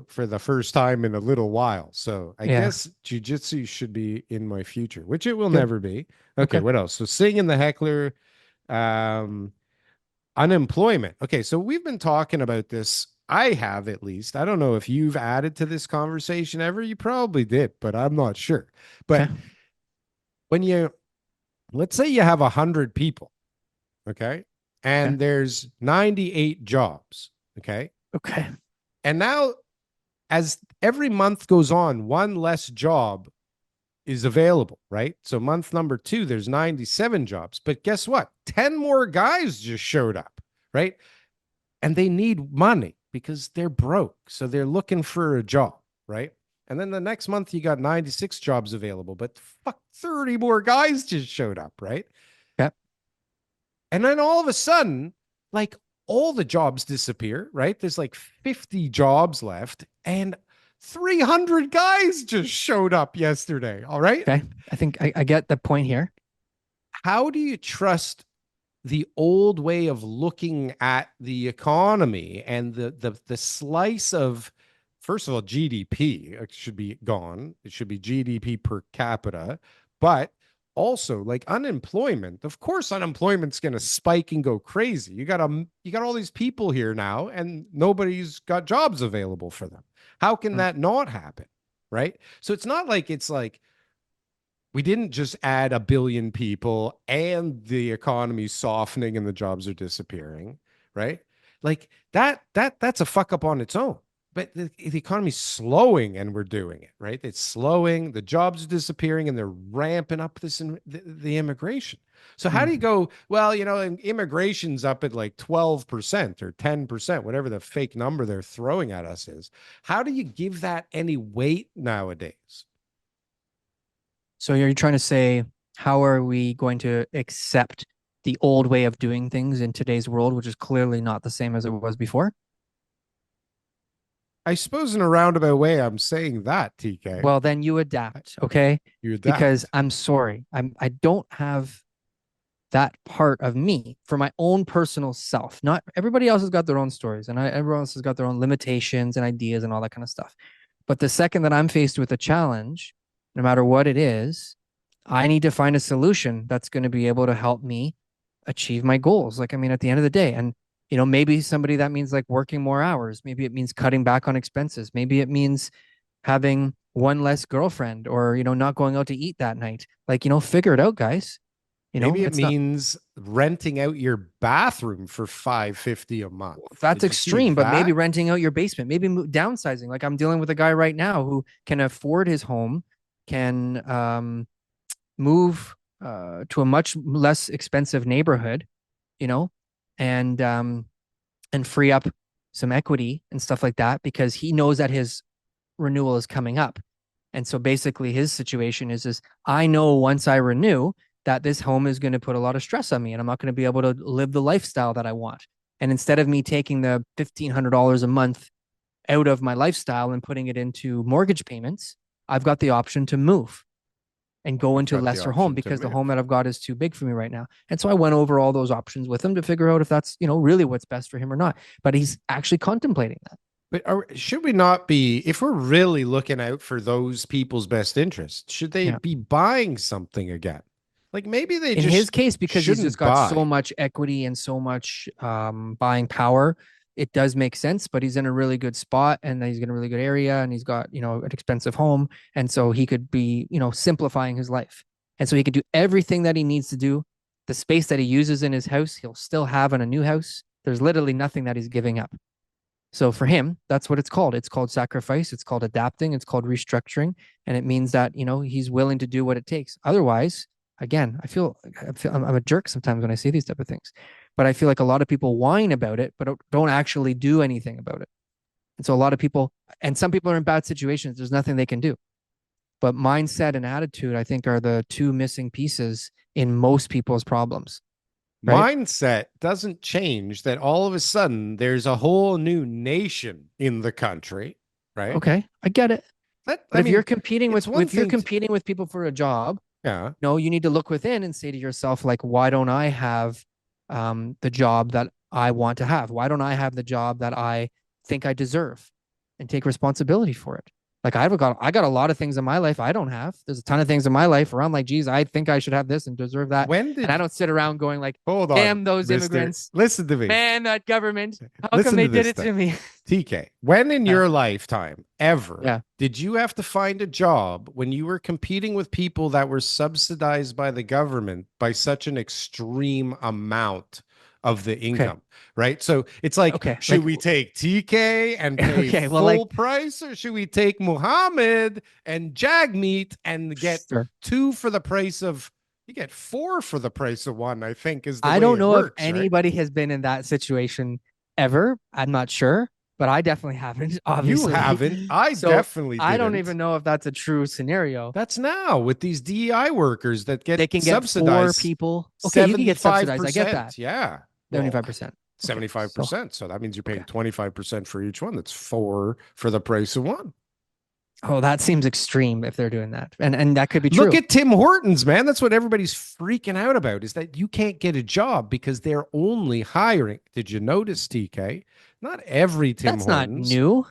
for the first time in a little while. So I Yeah. guess jujitsu should be in my future, which it will Good. never be. Okay, Okay. what else? So singing the heckler, um, unemployment. Okay, so we've been talking about this. I have at least. I don't know if you've added to this conversation ever. You probably did, but I'm not sure. Okay. But when you let's say you have 100 people, okay, Okay. and there's 98 jobs, okay, Okay. and now as every month goes on, one less job is available, right? So month number 2, there's 97 jobs, but guess what? 10 more guys just showed up, right? And they need money because they're broke. So they're looking for a job, right? And then the next month you got 96 jobs available, but fuck, 30 more guys just showed up, right? Okay. And then all of a sudden, like all the jobs disappear, right? There's like 50 jobs left and 300 guys just showed up yesterday. All right. Okay. I think I get the point here. How do you trust the old way of looking at the economy and the slice of, first of all, GDP should be gone. It should be GDP per capita, but also like unemployment. Of course, unemployment's going to spike and go crazy. You got all these people here now, and nobody's got jobs available for them. How can Mm. that not happen? Right. So it's like we didn't just add a billion people and the economy's softening and the jobs are disappearing, right? Like that's a fuck up on its own. But the economy's slowing and we're doing it, right? It's slowing, the jobs are disappearing, and they're ramping up the immigration. So how do Mm. you go, well, immigration's up at like 12% or 10%, whatever the fake number they're throwing at us is. How do you give that any weight nowadays? So you're trying to say, how are we going to accept the old way of doing things in today's world, which is clearly not the same as it was before? I suppose in a roundabout way, I'm saying that, TK. Well, then you adapt, okay? You Because adapt. I'm sorry, I don't have that part of me for my own personal self. Not everybody else has got their own stories, and everyone else has got their own limitations and ideas and all that kind of stuff. But the second that I'm faced with a challenge, no matter what it is, I need to find a solution that's going to be able to help me achieve my goals. Like, I mean, at the end of the day, and maybe somebody that means like working more hours. Maybe it means cutting back on expenses. Maybe it means having one less girlfriend or, not going out to eat that night. Like, figure it out, guys. Maybe it It's not, means renting out your bathroom for 550 a month. that's Did you see extreme, but maybe that? renting out your basement, maybe downsizing. Like I'm dealing with a guy right now who can afford his home, can move to a much less expensive neighborhood, you know, and free up some equity and stuff like that because he knows that his renewal is coming up. And so basically his situation is I know once I renew that this home is going to put a lot of stress on me and I'm not going to be able to live the lifestyle that I want. And instead of me taking the $1,500 a month out of my lifestyle and putting it into mortgage payments, I've got the option to move and go You've into a got the lesser home option to because the home move. that I've got is too big for me right now. And so I went over all those options with him to figure out if that's, really what's best for him or not. But he's actually contemplating that. But should we not be, if we're really looking out for those people's best interests, should they Yeah. be buying something again? Like maybe they In his just case, because he's just shouldn't got so buy. much equity and so much buying power, it does make sense. But he's in a really good spot and he's in a really good area and he's got, an expensive home. And so he could be, simplifying his life. And so he could do everything that he needs to do. The space that he uses in his house, he'll still have in a new house. There's literally nothing that he's giving up. So for him, that's what it's called. It's called sacrifice. It's called adapting. It's called restructuring. And it means that, he's willing to do what it takes. Otherwise, again, I'm a jerk sometimes when I say these type of things, but I feel like a lot of people whine about it, but don't actually do anything about it. And so a lot of people, and some people are in bad situations. There's nothing they can do. But mindset and attitude, I think, are the two missing pieces in most people's problems, right? Mindset doesn't change that all of a sudden there's a whole new nation in the country, right? Okay, I get it. That, But I mean, it's one if you're thing. competing with people for a job, Yeah. no, you need to look within and say to yourself, like, why don't I have the job that I want to have? Why don't I have the job that I think I deserve and take responsibility for it? Like I got a lot of things in my life I don't have. There's a ton of things in my life where I'm like, geez, I think I should have this and deserve that. When And I did, don't sit around going like, hold on, damn those mister, immigrants, listen to me. man, that government, how come Listen they to did this it thing. to me? TK, when in Yeah. your lifetime ever Yeah. did you have to find a job when you were competing with people that were subsidized by the government by such an extreme amount of the Okay. income, right? So it's like, Okay. should Like, we take TK and pay okay. Well, like, full price, or should we take Muhammad and Jagmeet and get sure. two for the price of, you get four for the price of one, I think is the I way don't it know if works, right? anybody has been in that situation ever. I'm not sure, but I definitely haven't, You obviously. haven't. I So definitely I don't didn't. even know if that's a true scenario. That's now with these DEI workers that They get can get four subsidized people. Okay, you can get subsidized. I get that. 75%. Yeah. Well, 75%. Okay. So, 75%. So that means you're okay. paying 25% for each one. That's four for the price of one. Oh, that seems extreme if they're doing that. And that could be Look true. at Tim Hortons, man. That's what everybody's freaking out about, is that you can't get a job because they're only hiring. Did you notice, TK? Not every Tim That's not Hortons, new,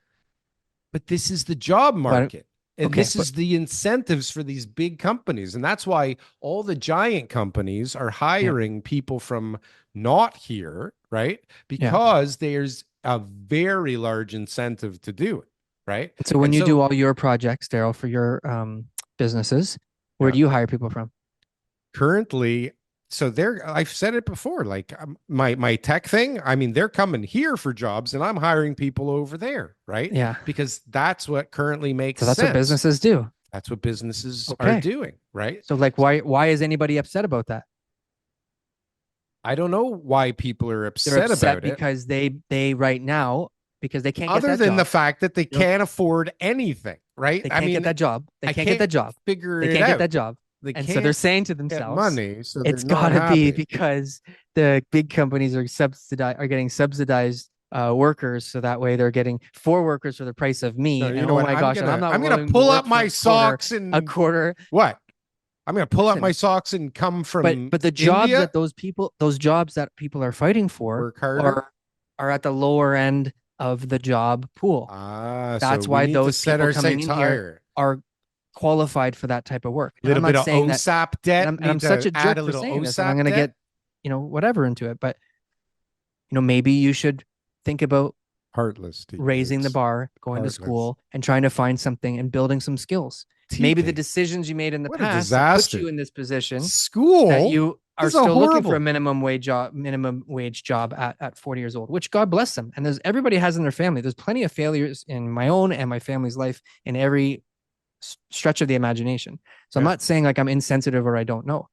but this is the job but market. And okay. this But is the incentives for these big companies. And that's why all the giant companies are yeah, hiring people from not here, right? yeah. Because there's a very large incentive to do it, right? And so when And you do so all your projects, Daryl, for your businesses, where yeah, do you hire people from? currently, so they're, I've said it before, like my tech thing, I mean, they're coming here for jobs and I'm hiring people over there, right? Yeah. Because that's what currently makes So that's what sense. businesses do. That's what businesses are Okay. doing, right? So like why is anybody upset about that? I don't know why people are They're upset upset about it, because they right now because they can't get other that than the job. fact that they They don't can't afford anything, right? they I can't get mean, that job. They I can't get can't that job. figure They it can't get out. that job. They And so they're can't saying to get themselves, money, so they're it's not gotta be happy. because the big companies are getting subsidized workers so that way they're getting four workers for the price of No, me. you And know oh what? my gosh, and I'm not I'm gonna willing to pull up work for my socks a and quarter. what? I'm gonna pull up my Listen, socks and come from but the jobs India, that those jobs that people are fighting for work harder. are at the lower end of the job pool. Ah, so That's we why need to those set people our coming sights in here higher. are qualified for that type of work. A And I'm little bit not of saying that, OSAP debt. and I'm Need such to a add jerk a for little saying this, and I'm OSAP going to debt. get, whatever into it. But, maybe you should think about Heartless, TK. raising the It's bar, going to heartless. school, and trying to find something and building some skills. Maybe the TK. decisions you made in the What a past that put you disaster. in this position that School you are is a still looking for a horrible. minimum wage job at 40 years old, which God bless them. And everybody has in their family. There's plenty of failures in my own and my family's life in every stretch of the imagination. So I'm Yeah. not saying like I'm insensitive or I don't know,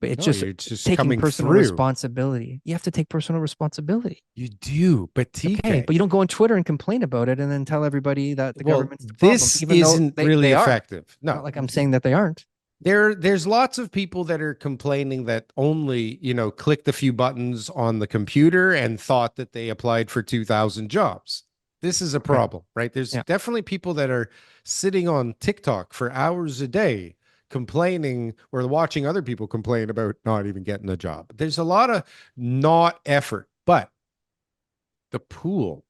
but it's No, just you're just taking coming personal through. responsibility. You have to take personal responsibility. You do, but Okay, TK, but you don't go on Twitter and complain about it and then tell everybody that the well, government's the problem, this even though isn't they really are. effective. Not No, like I'm saying that they aren't. there's lots of people that are complaining that only, clicked a few buttons on the computer and thought that they applied for 2,000 jobs. This is a Okay. problem, right? There's Yeah. definitely people that are sitting on TikTok for hours a day complaining or watching other people complain about not even getting a job. There's a lot of not effort, but the pool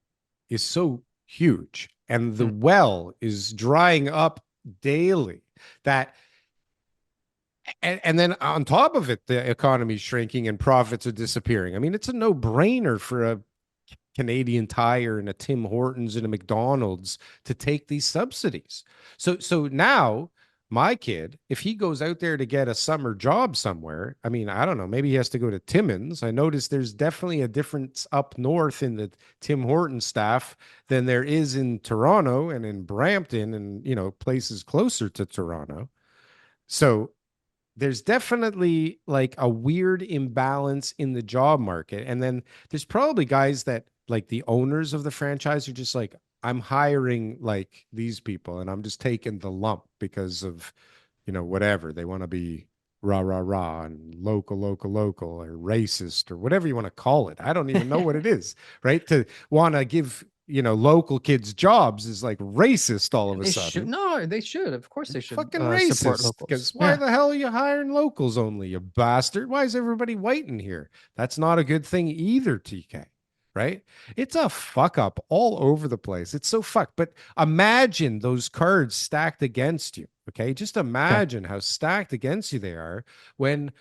is so huge and the Mm. well is drying up daily that, and then on top of it, the economy's shrinking and profits are disappearing. I mean, it's a no-brainer for a Canadian Tire and a Tim Hortons and a McDonald's to take these subsidies. So now my kid, if he goes out there to get a summer job somewhere, I mean, I don't know, maybe he has to go to Timmins. I noticed there's definitely a difference up north in the Tim Hortons staff than there is in Toronto and in Brampton and, places closer to Toronto. So there's definitely like a weird imbalance in the job market. And then there's probably guys that like the owners of the franchise are just like, I'm hiring like these people and I'm just taking the lump because of, whatever. They want to be rah, rah, rah and local or racist or whatever you want to call it. I don't even know what it is, right? To want to give, local kids jobs is like racist all of a They should. sudden. No, they should. Of course, they should Fucking support racist. locals. Because why Yeah. the hell are you hiring locals only, you bastard? Why is everybody white in here? That's not a good thing either, TK. Right? It's a fuck up all over the place. It's so fucked. But imagine those cards stacked against you. Okay. Just Okay. imagine how stacked against you they are when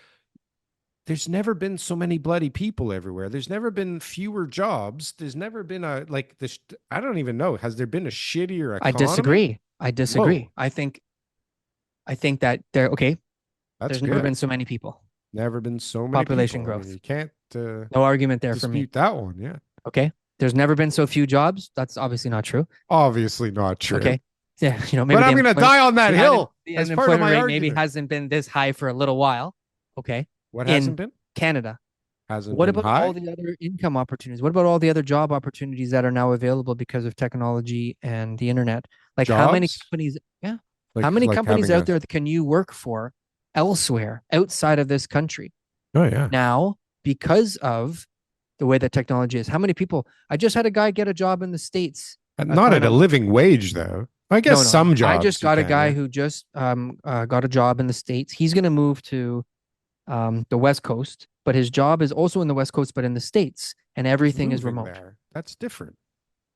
there's never been so many bloody people everywhere. There's never been fewer jobs. There's never been a like this. I don't even know. Has there been a shittier I economy? disagree. I disagree. Whoa, I think that there. Okay. that's There's never good. been so many people. Never been so many Population people. I mean, growth. you can't No argument there for me. dispute that one. Yeah. Okay. There's never been so few jobs. That's obviously not true. Obviously not true. Okay. Yeah. But Maybe I'm going to die on that hill the as part of unemployment my rate maybe argument. hasn't been this high for a little while. Okay. What In hasn't been? Canada. Hasn't What been about all high. the other income opportunities? What about all the other job opportunities that are now available because of technology and the internet? Like how many Jobs? companies, yeah, how Like many like companies having out a. there can you work for elsewhere outside of this country Oh yeah. now because of the way that technology is? How many people? I just had a guy get a job in the States, Not kind at a of. living wage though. I guess No. some I just jobs you got a can, guy yeah. who just got a job in the States. He's going to move to the West Coast, but his job is also in the West Coast, but in the States, and He's everything is moving remote. there. That's different.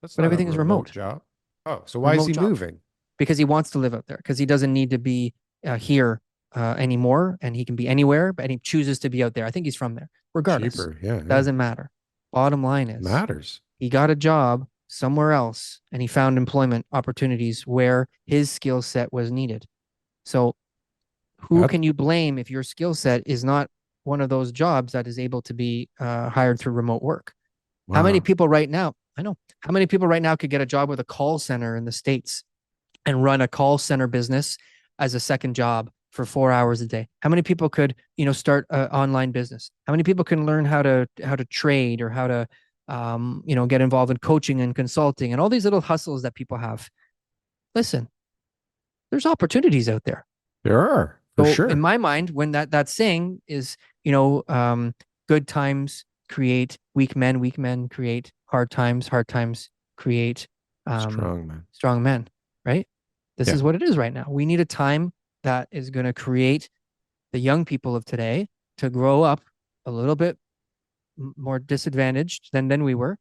That's But not a everything is remote remote, job. Oh, so why is remote he job, moving? because he wants to live out there, because he doesn't need to be here anymore, and he can be anywhere, but he chooses to be out there. I think he's from there. Regardless, Cheaper. Yeah, yeah. doesn't matter. Bottom line is, Matters. he got a job somewhere else, and he found employment opportunities where his skill set was needed. So who That can you blame if your skill set is not one of those jobs that is able to be hired through remote work? How many wow. people right now? I know. How many people right now could get a job with a call center in the States and run a call center business as a second job for 4 hours a day? How many people could, start an online business? How many people can learn how to trade or how to, get involved in coaching and consulting and all these little hustles that people have? Listen, there's opportunities out there. There are, for So in sure. my mind, when that saying is, good times create weak men create hard times create Strong man. strong men, right? This Yeah. is what it is right now. We need a time that is going to create the young people of today to grow up a little bit more disadvantaged than we were,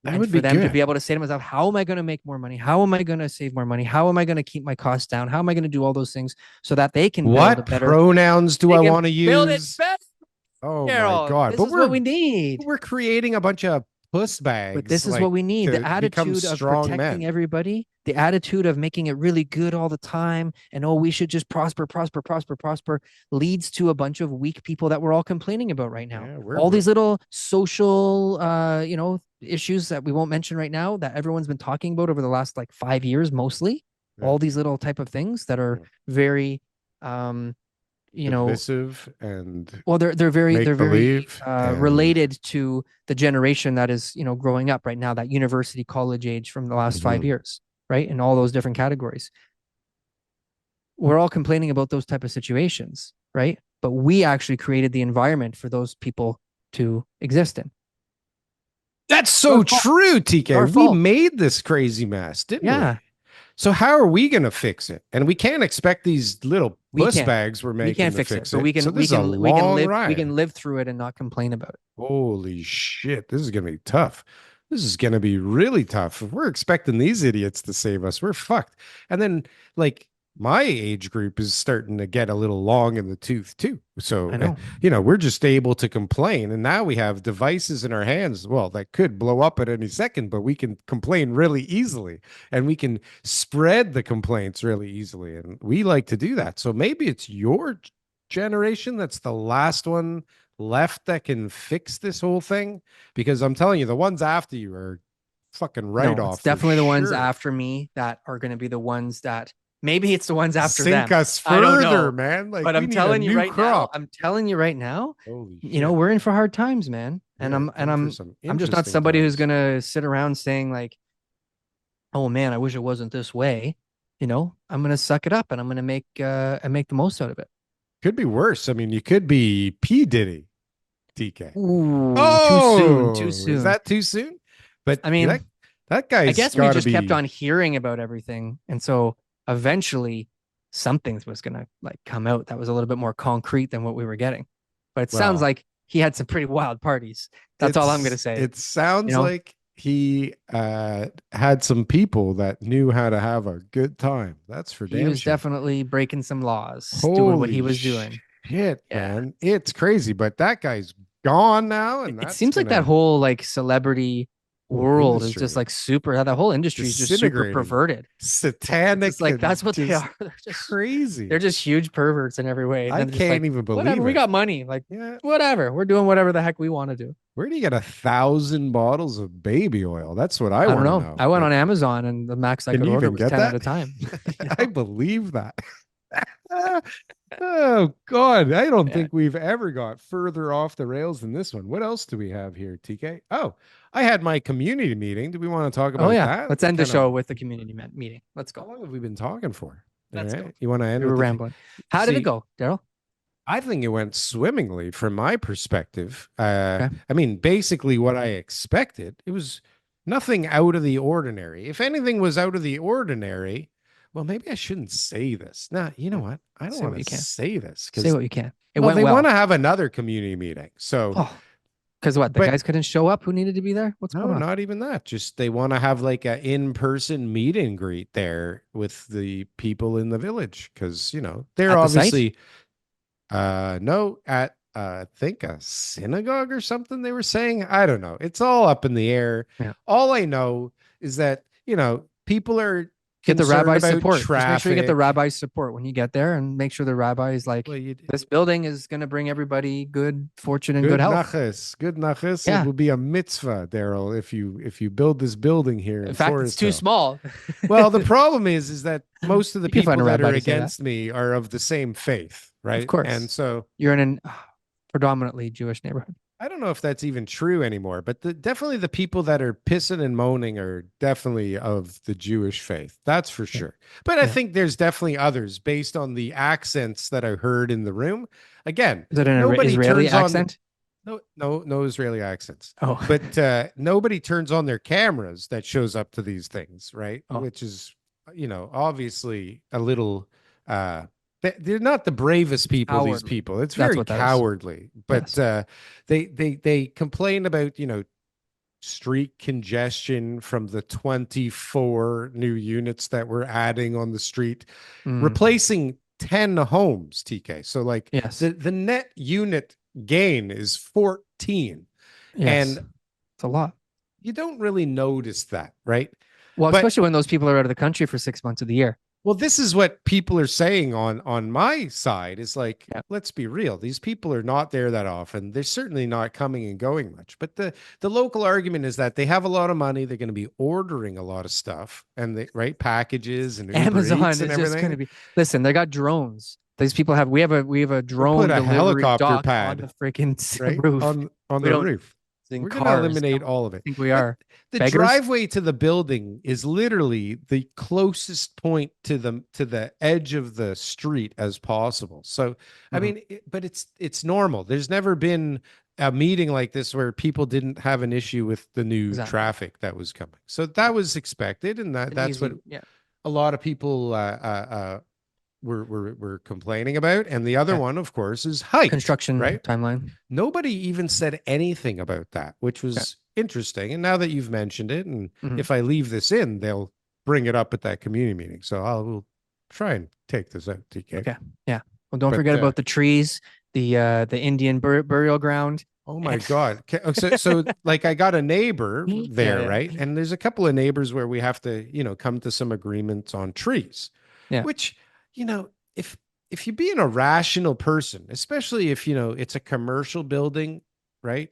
That and would for be them to be good. able to say to themselves, how am I going to make more money? How am I going to save more money? How am I going to keep my costs down? How am I going to do all those things so that they can build a What better, pronouns do they I can want to build it use? better, Oh my Carol. God. This But is what we're we need. we're creating a bunch of puss But bags this is what like we need. The to become attitude of strong protecting men. everybody, the attitude of making it really good all the time, and oh, we should just prosper, prosper, prosper, prosper, leads to a bunch of weak people that we're all complaining about right now. Yeah, All these little social, issues that we won't mention right now that everyone's been talking about over the last like 5 years, mostly. yeah, All these little type of things that are yeah. very, um, you know, Divisive and well, they're make very believe and related to the generation that is growing up right now, that university college age from the last five mhm. years, right? In all those different categories, we're all complaining about those type of situations, right? But we actually created the environment for those people to exist in. That's It's our so fault. true, It's our TK. We fault. made this crazy mess, didn't we? Yeah, So how are we going to fix it? And we can't expect these little we puss can't. bags we're We making can't to fix it, fix but it. we So can this we is a can we can long live we ride. can live through it and not complain about it. Holy shit. This is going to be tough. This is going to be really tough. If we're expecting these idiots to save us, we're fucked. And then, like, my age group is starting to get a little long in the tooth, too. So, I know. we're just able to complain. And now we have devices in our hands, well, that could blow up at any second, but we can complain really easily and we can spread the complaints really easily. And we like to do that. So maybe it's your generation that's the last one left that can fix this whole thing, because I'm telling you, the ones after you are fucking write No, it's off for definitely the ones sure. after me that are going to be the ones that Maybe it's the ones after Sink them. us I don't further, know. man. Like But we I'm need a telling you new right now, crop. Holy shit. we're in for hard times, man. We And are I'm and in for I'm some I'm just not interesting somebody who's times. gonna sit around saying like, oh man, I wish it wasn't this way. I'm gonna suck it up and I'm gonna make the most out of it. Could be worse. I mean, you could be P. Diddy, TK. Ooh, too soon, too Oh, is soon. that too soon? But I mean, that I guy's guess we got to just kept be. on hearing about everything. And so eventually something was gonna like come out that was a little bit more concrete than what we were getting. But it sounds Well, like he had some pretty wild parties. That's all I'm gonna it's say. it sounds You know, like he had some people that knew how to have a good time. That's for he damn was sure. definitely breaking some laws, doing what he Holy was doing. shit, Yeah. man. It's crazy, but that guy's gone now, and It that's seems like that gonna whole like celebrity whole world is just industry like super, that whole industry is just super disintegrating, perverted. It's just satanic, like and that's what they just are. They're crazy. just huge perverts in every way. And I then just like, can't even whatever, believe we it. got money. Like, Yeah. whatever. We're doing whatever the heck we want to do. Where do you get 1,000 bottles of baby oil? That's what I I don't want to know. know. I went Like, on Amazon and the max I can could you order even was get 10 at that? a time. I believe that. Oh God, I don't Yeah. think we've ever got further off the rails than this one. What else do we have here, TK? Oh, I had my community meeting. Do we want to talk Oh about yeah. that? Let's We end the kind of, show with the community meeting. Let's how go. long have we been talking for? All Let's go. right. You want to end We with were the, rambling. How did it see, go, Daryl? I think it went swimmingly from my perspective. Okay. I mean, basically what I expected. It was nothing out of the ordinary. If anything was out of the ordinary, well, maybe I shouldn't say this. Nah, you know what? I don't Say want what to you can. say this Say because, what you can. It well, went they want well. to have another community meeting. So, Oh, because what? The but guys couldn't show up who needed to be there? What's going no, on? not even that. Just they want to have like a in-person meet and greet there with the people in the village because, they're At the site? obviously no, at I think a synagogue or something they were saying. I don't know. It's all up in the air. Yeah. All I know is that, people are Get the concerned rabbi's about support. Just make sure you get the traffic. rabbi's support when you get there and make sure the rabbi is like, Well, you this building is going to bring everybody good fortune and good good health. nachas, good nachas. It Yeah. will be a mitzvah, Daryl, if you build this building here In in fact, it's Forest too Hill. small. Well, the problem is that most of the You can find people a that are rabbi to say that. against me are of the same faith, Of right? And course. so You're in an predominantly Jewish neighborhood. I don't know if that's even true anymore, but definitely the people that are pissing and moaning are definitely of the Jewish faith. That's for Yeah. sure. But I Yeah. think there's definitely others based on the accents that I heard in the room. Again, Is it an nobody Israeli turns on accent? no Israeli accents. Oh. But nobody turns on their cameras that shows up to these things, right? Oh. Which is, obviously a little they're not the bravest people, these Cowardly. people. It's That's very what that is. cowardly. But Yes. they complain about, street congestion from the 24 new units that we're adding on the street, Mm. replacing 10 homes, TK. So like Yes. the net unit gain is 14. Yes. And It's a lot. you don't really notice that, right? Well, But especially when those people are out of the country for 6 months of the year. well, this is what people are saying on my side. Is like, Yeah. let's be real. These people are not there that often. They're certainly not coming and going much. But the local argument is that they have a lot of money. They're going to be ordering a lot of stuff and they right packages and Uber Eats Amazon and is just going everything. to be. Listen, they got drones. These people have. We have a We'll put drone a delivery helicopter dock on pad the freaking right roof. on We the don't roof. in We're going to cars. eliminate Come on. all of I it. think we But are the beggars. driveway to the building is literally the closest point to the edge of the street as possible. So, I Mhm. mean, but it's normal. There's never been a meeting like this where people didn't have an issue with the new Exactly. traffic that was coming. So that was expected, and An that's what easy. Yeah. a lot of people were complaining about. And the other Yeah. one, of course, is height, Construction right? timeline. Nobody even said anything about that, which Okay. was interesting. And now that you've mentioned it, and Mhm. if I leave this in, they'll bring it up at that community meeting. So we'll try and take this out, TK. Okay. Yeah. Well, don't But forget about the trees, the Indian burial ground. oh my And God. So like I got a neighbor yeah, there, yeah, right? And there's a couple of neighbors where we have to, come to some agreements on trees, yeah, which, if you're being a rational person, especially if, it's a commercial building, right?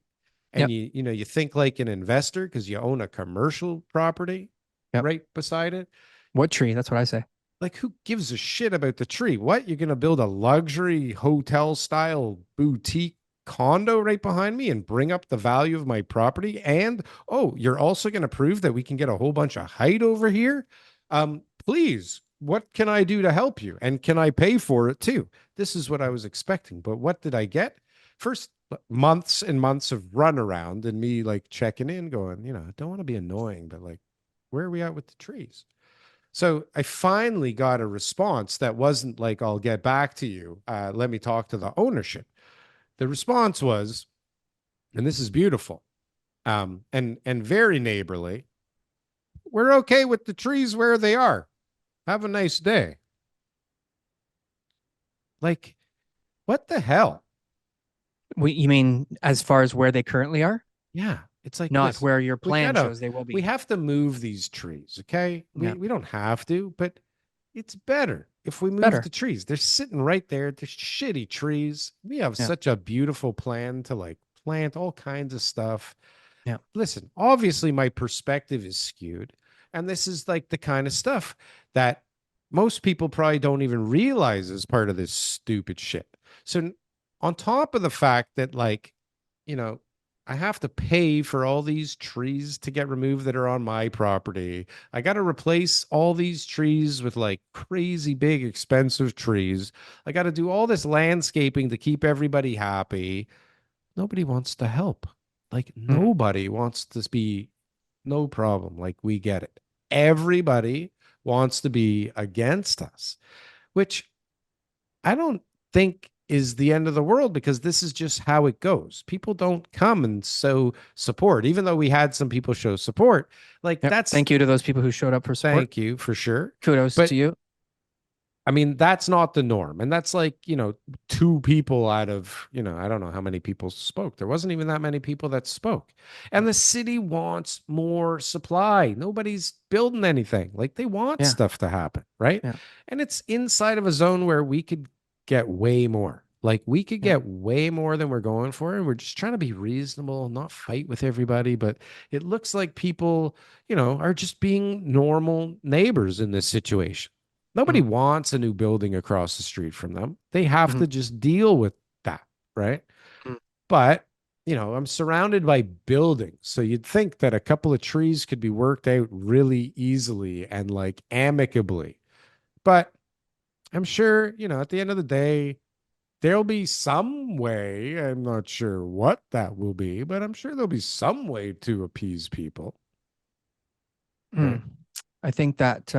And yep, you think like an investor because you own a commercial property yep. right beside it. What tree? That's what I say. Like, who gives a shit about the tree? What? You're going to build a luxury hotel style boutique condo right behind me and bring up the value of my property? And, oh, you're also going to prove that we can get a whole bunch of height over here? Please, what can I do to help you? And can I pay for it too? This is what I was expecting. But what did I get? First, months and months of runaround and me like checking in, going, I don't want to be annoying, but like, where are we at with the trees? So I finally got a response that wasn't like, I'll get back to you. Let me talk to the ownership. The response was, and this is beautiful, and very neighborly. We're okay with the trees where they are. Have a nice day. Like, what the hell? You mean as far as where they currently are, Yeah. It's like, not listen, where your we plan gotta, shows they will we be? have to move these trees. Okay. We, Yeah, we don't have to, but it's better if we move better. the trees. They're sitting right there. They're shitty trees. We have Yeah, such a beautiful plan to like plant all kinds of stuff. yeah. Listen, obviously my perspective is skewed. And this is like the kind of stuff that most people probably don't even realize is part of this stupid shit. So on top of the fact that like, you know, I have to pay for all these trees to get removed that are on my property. I got to replace all these trees with like crazy big expensive trees. I got to do all this landscaping to keep everybody happy. Nobody wants to help. Like Mm, nobody wants to be no problem. Like we get it. Everybody wants to be against us, which I don't think is the end of the world because this is just how it goes. People don't come and show support, even though we had some people show support. Like yep. that's Thank you to those people who showed up for support. thank you for sure. Kudos to But you. I mean, that's not the norm. And that's like, two people out of, I don't know how many people spoke. There wasn't even that many people that spoke. And Mm, the city wants more supply. Nobody's building anything. Like they want yeah, stuff to happen, right? yeah, And it's inside of a zone where we could get way more. Like we could yeah. get way more than we're going for. And we're just trying to be reasonable, not fight with everybody. But it looks like people, are just being normal neighbors in this situation. Nobody Mm, wants a new building across the street from them. They have mhm, to just deal with that, right? mm, But, I'm surrounded by buildings. So you'd think that a couple of trees could be worked out really easily and like amicably. But I'm sure, at the end of the day, there'll be some way. I'm not sure what that will be, but I'm sure there'll be some way to appease people, right? mm. I think that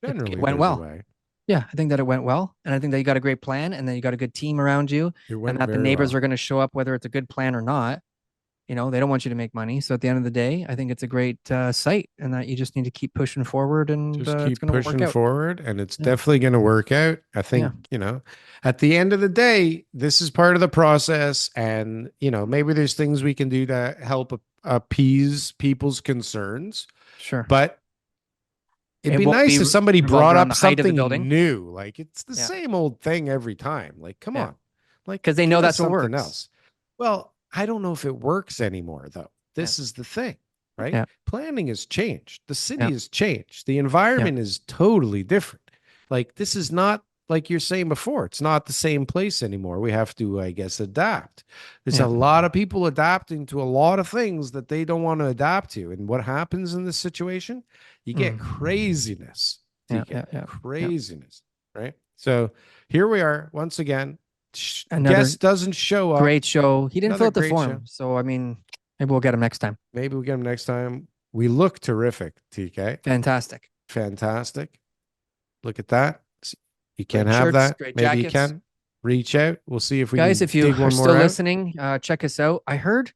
it Generally, went there's a well. way. Yeah, I think that it went well. And I think that you got a great plan and then you got a good team around you It and went that the very neighbors well. are going to show up whether it's a good plan or not. They don't want you to make money. So at the end of the day, I think it's a great site and that you just need to keep pushing forward and Just it's keep going to work pushing out. forward and it's Yeah. definitely going to work out. I Yeah. think, at the end of the day, this is part of the process. And, maybe there's things we can do to help appease people's concerns. Sure. But it'd It be won't be nice if somebody revolved brought around up the height of the something building. new. Like it's the Yeah. same old thing every time. Like, come Yeah. on, like Because they know give us that's what something works. else. Well, I don't know if it works anymore, though. Yeah. This is the thing, right? Yeah. Planning has changed. The city Yeah. has changed. The Yeah. environment is totally different. Like, this is not like you're saying before. It's not the same place anymore. We have to, I guess, adapt. There's a Yeah. lot of people adapting to a lot of things that they don't want to adapt to. And what happens in this situation? You get Mm. craziness, Yeah. DK, Yeah. Yeah. Yeah. craziness, right? So here we are once again. Another Guest doesn't show up. great show. He didn't fill Another out the great show. form. So, I mean, maybe we'll get him next time. Maybe we'll get him next time. We look terrific, TK. Fantastic. Fantastic. Look at that. You can Great have shirts, that. great Maybe you jackets. can reach out. We'll see if we Guys, can if you dig are one more still out. listening, check us out. I heard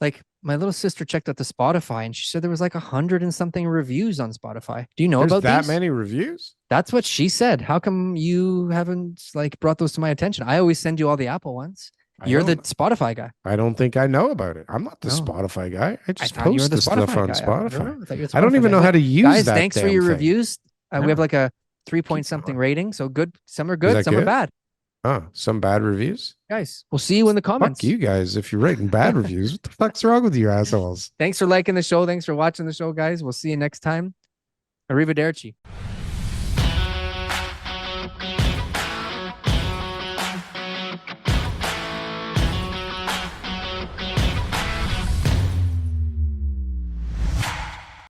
like my little sister checked out the Spotify and she said there was like 100 and something reviews on Spotify. Do you know There's about that these? many reviews. That's what she said. How come you haven't like brought those to my attention? I always send you all the Apple ones. I You're the don't. Spotify guy. I don't think I know about it. I'm not the Oh, Spotify guy. I I just thought you were post the the stuff Spotify on guy. I don't Spotify. know. I thought you were the I don't Spotify even guy. know how Well, to use guys, that thanks for damn your thing. reviews. We have Yeah. like a 3 point Keep something going. rating. So good. Some are Is good, that some are good? bad. Oh, some bad reviews. Guys, we'll see you in the Fuck comments. you guys if you're writing bad reviews. What the fuck's wrong with you assholes? Thanks for liking the show. Thanks for watching the show, guys. We'll see you next time. Arrivederci.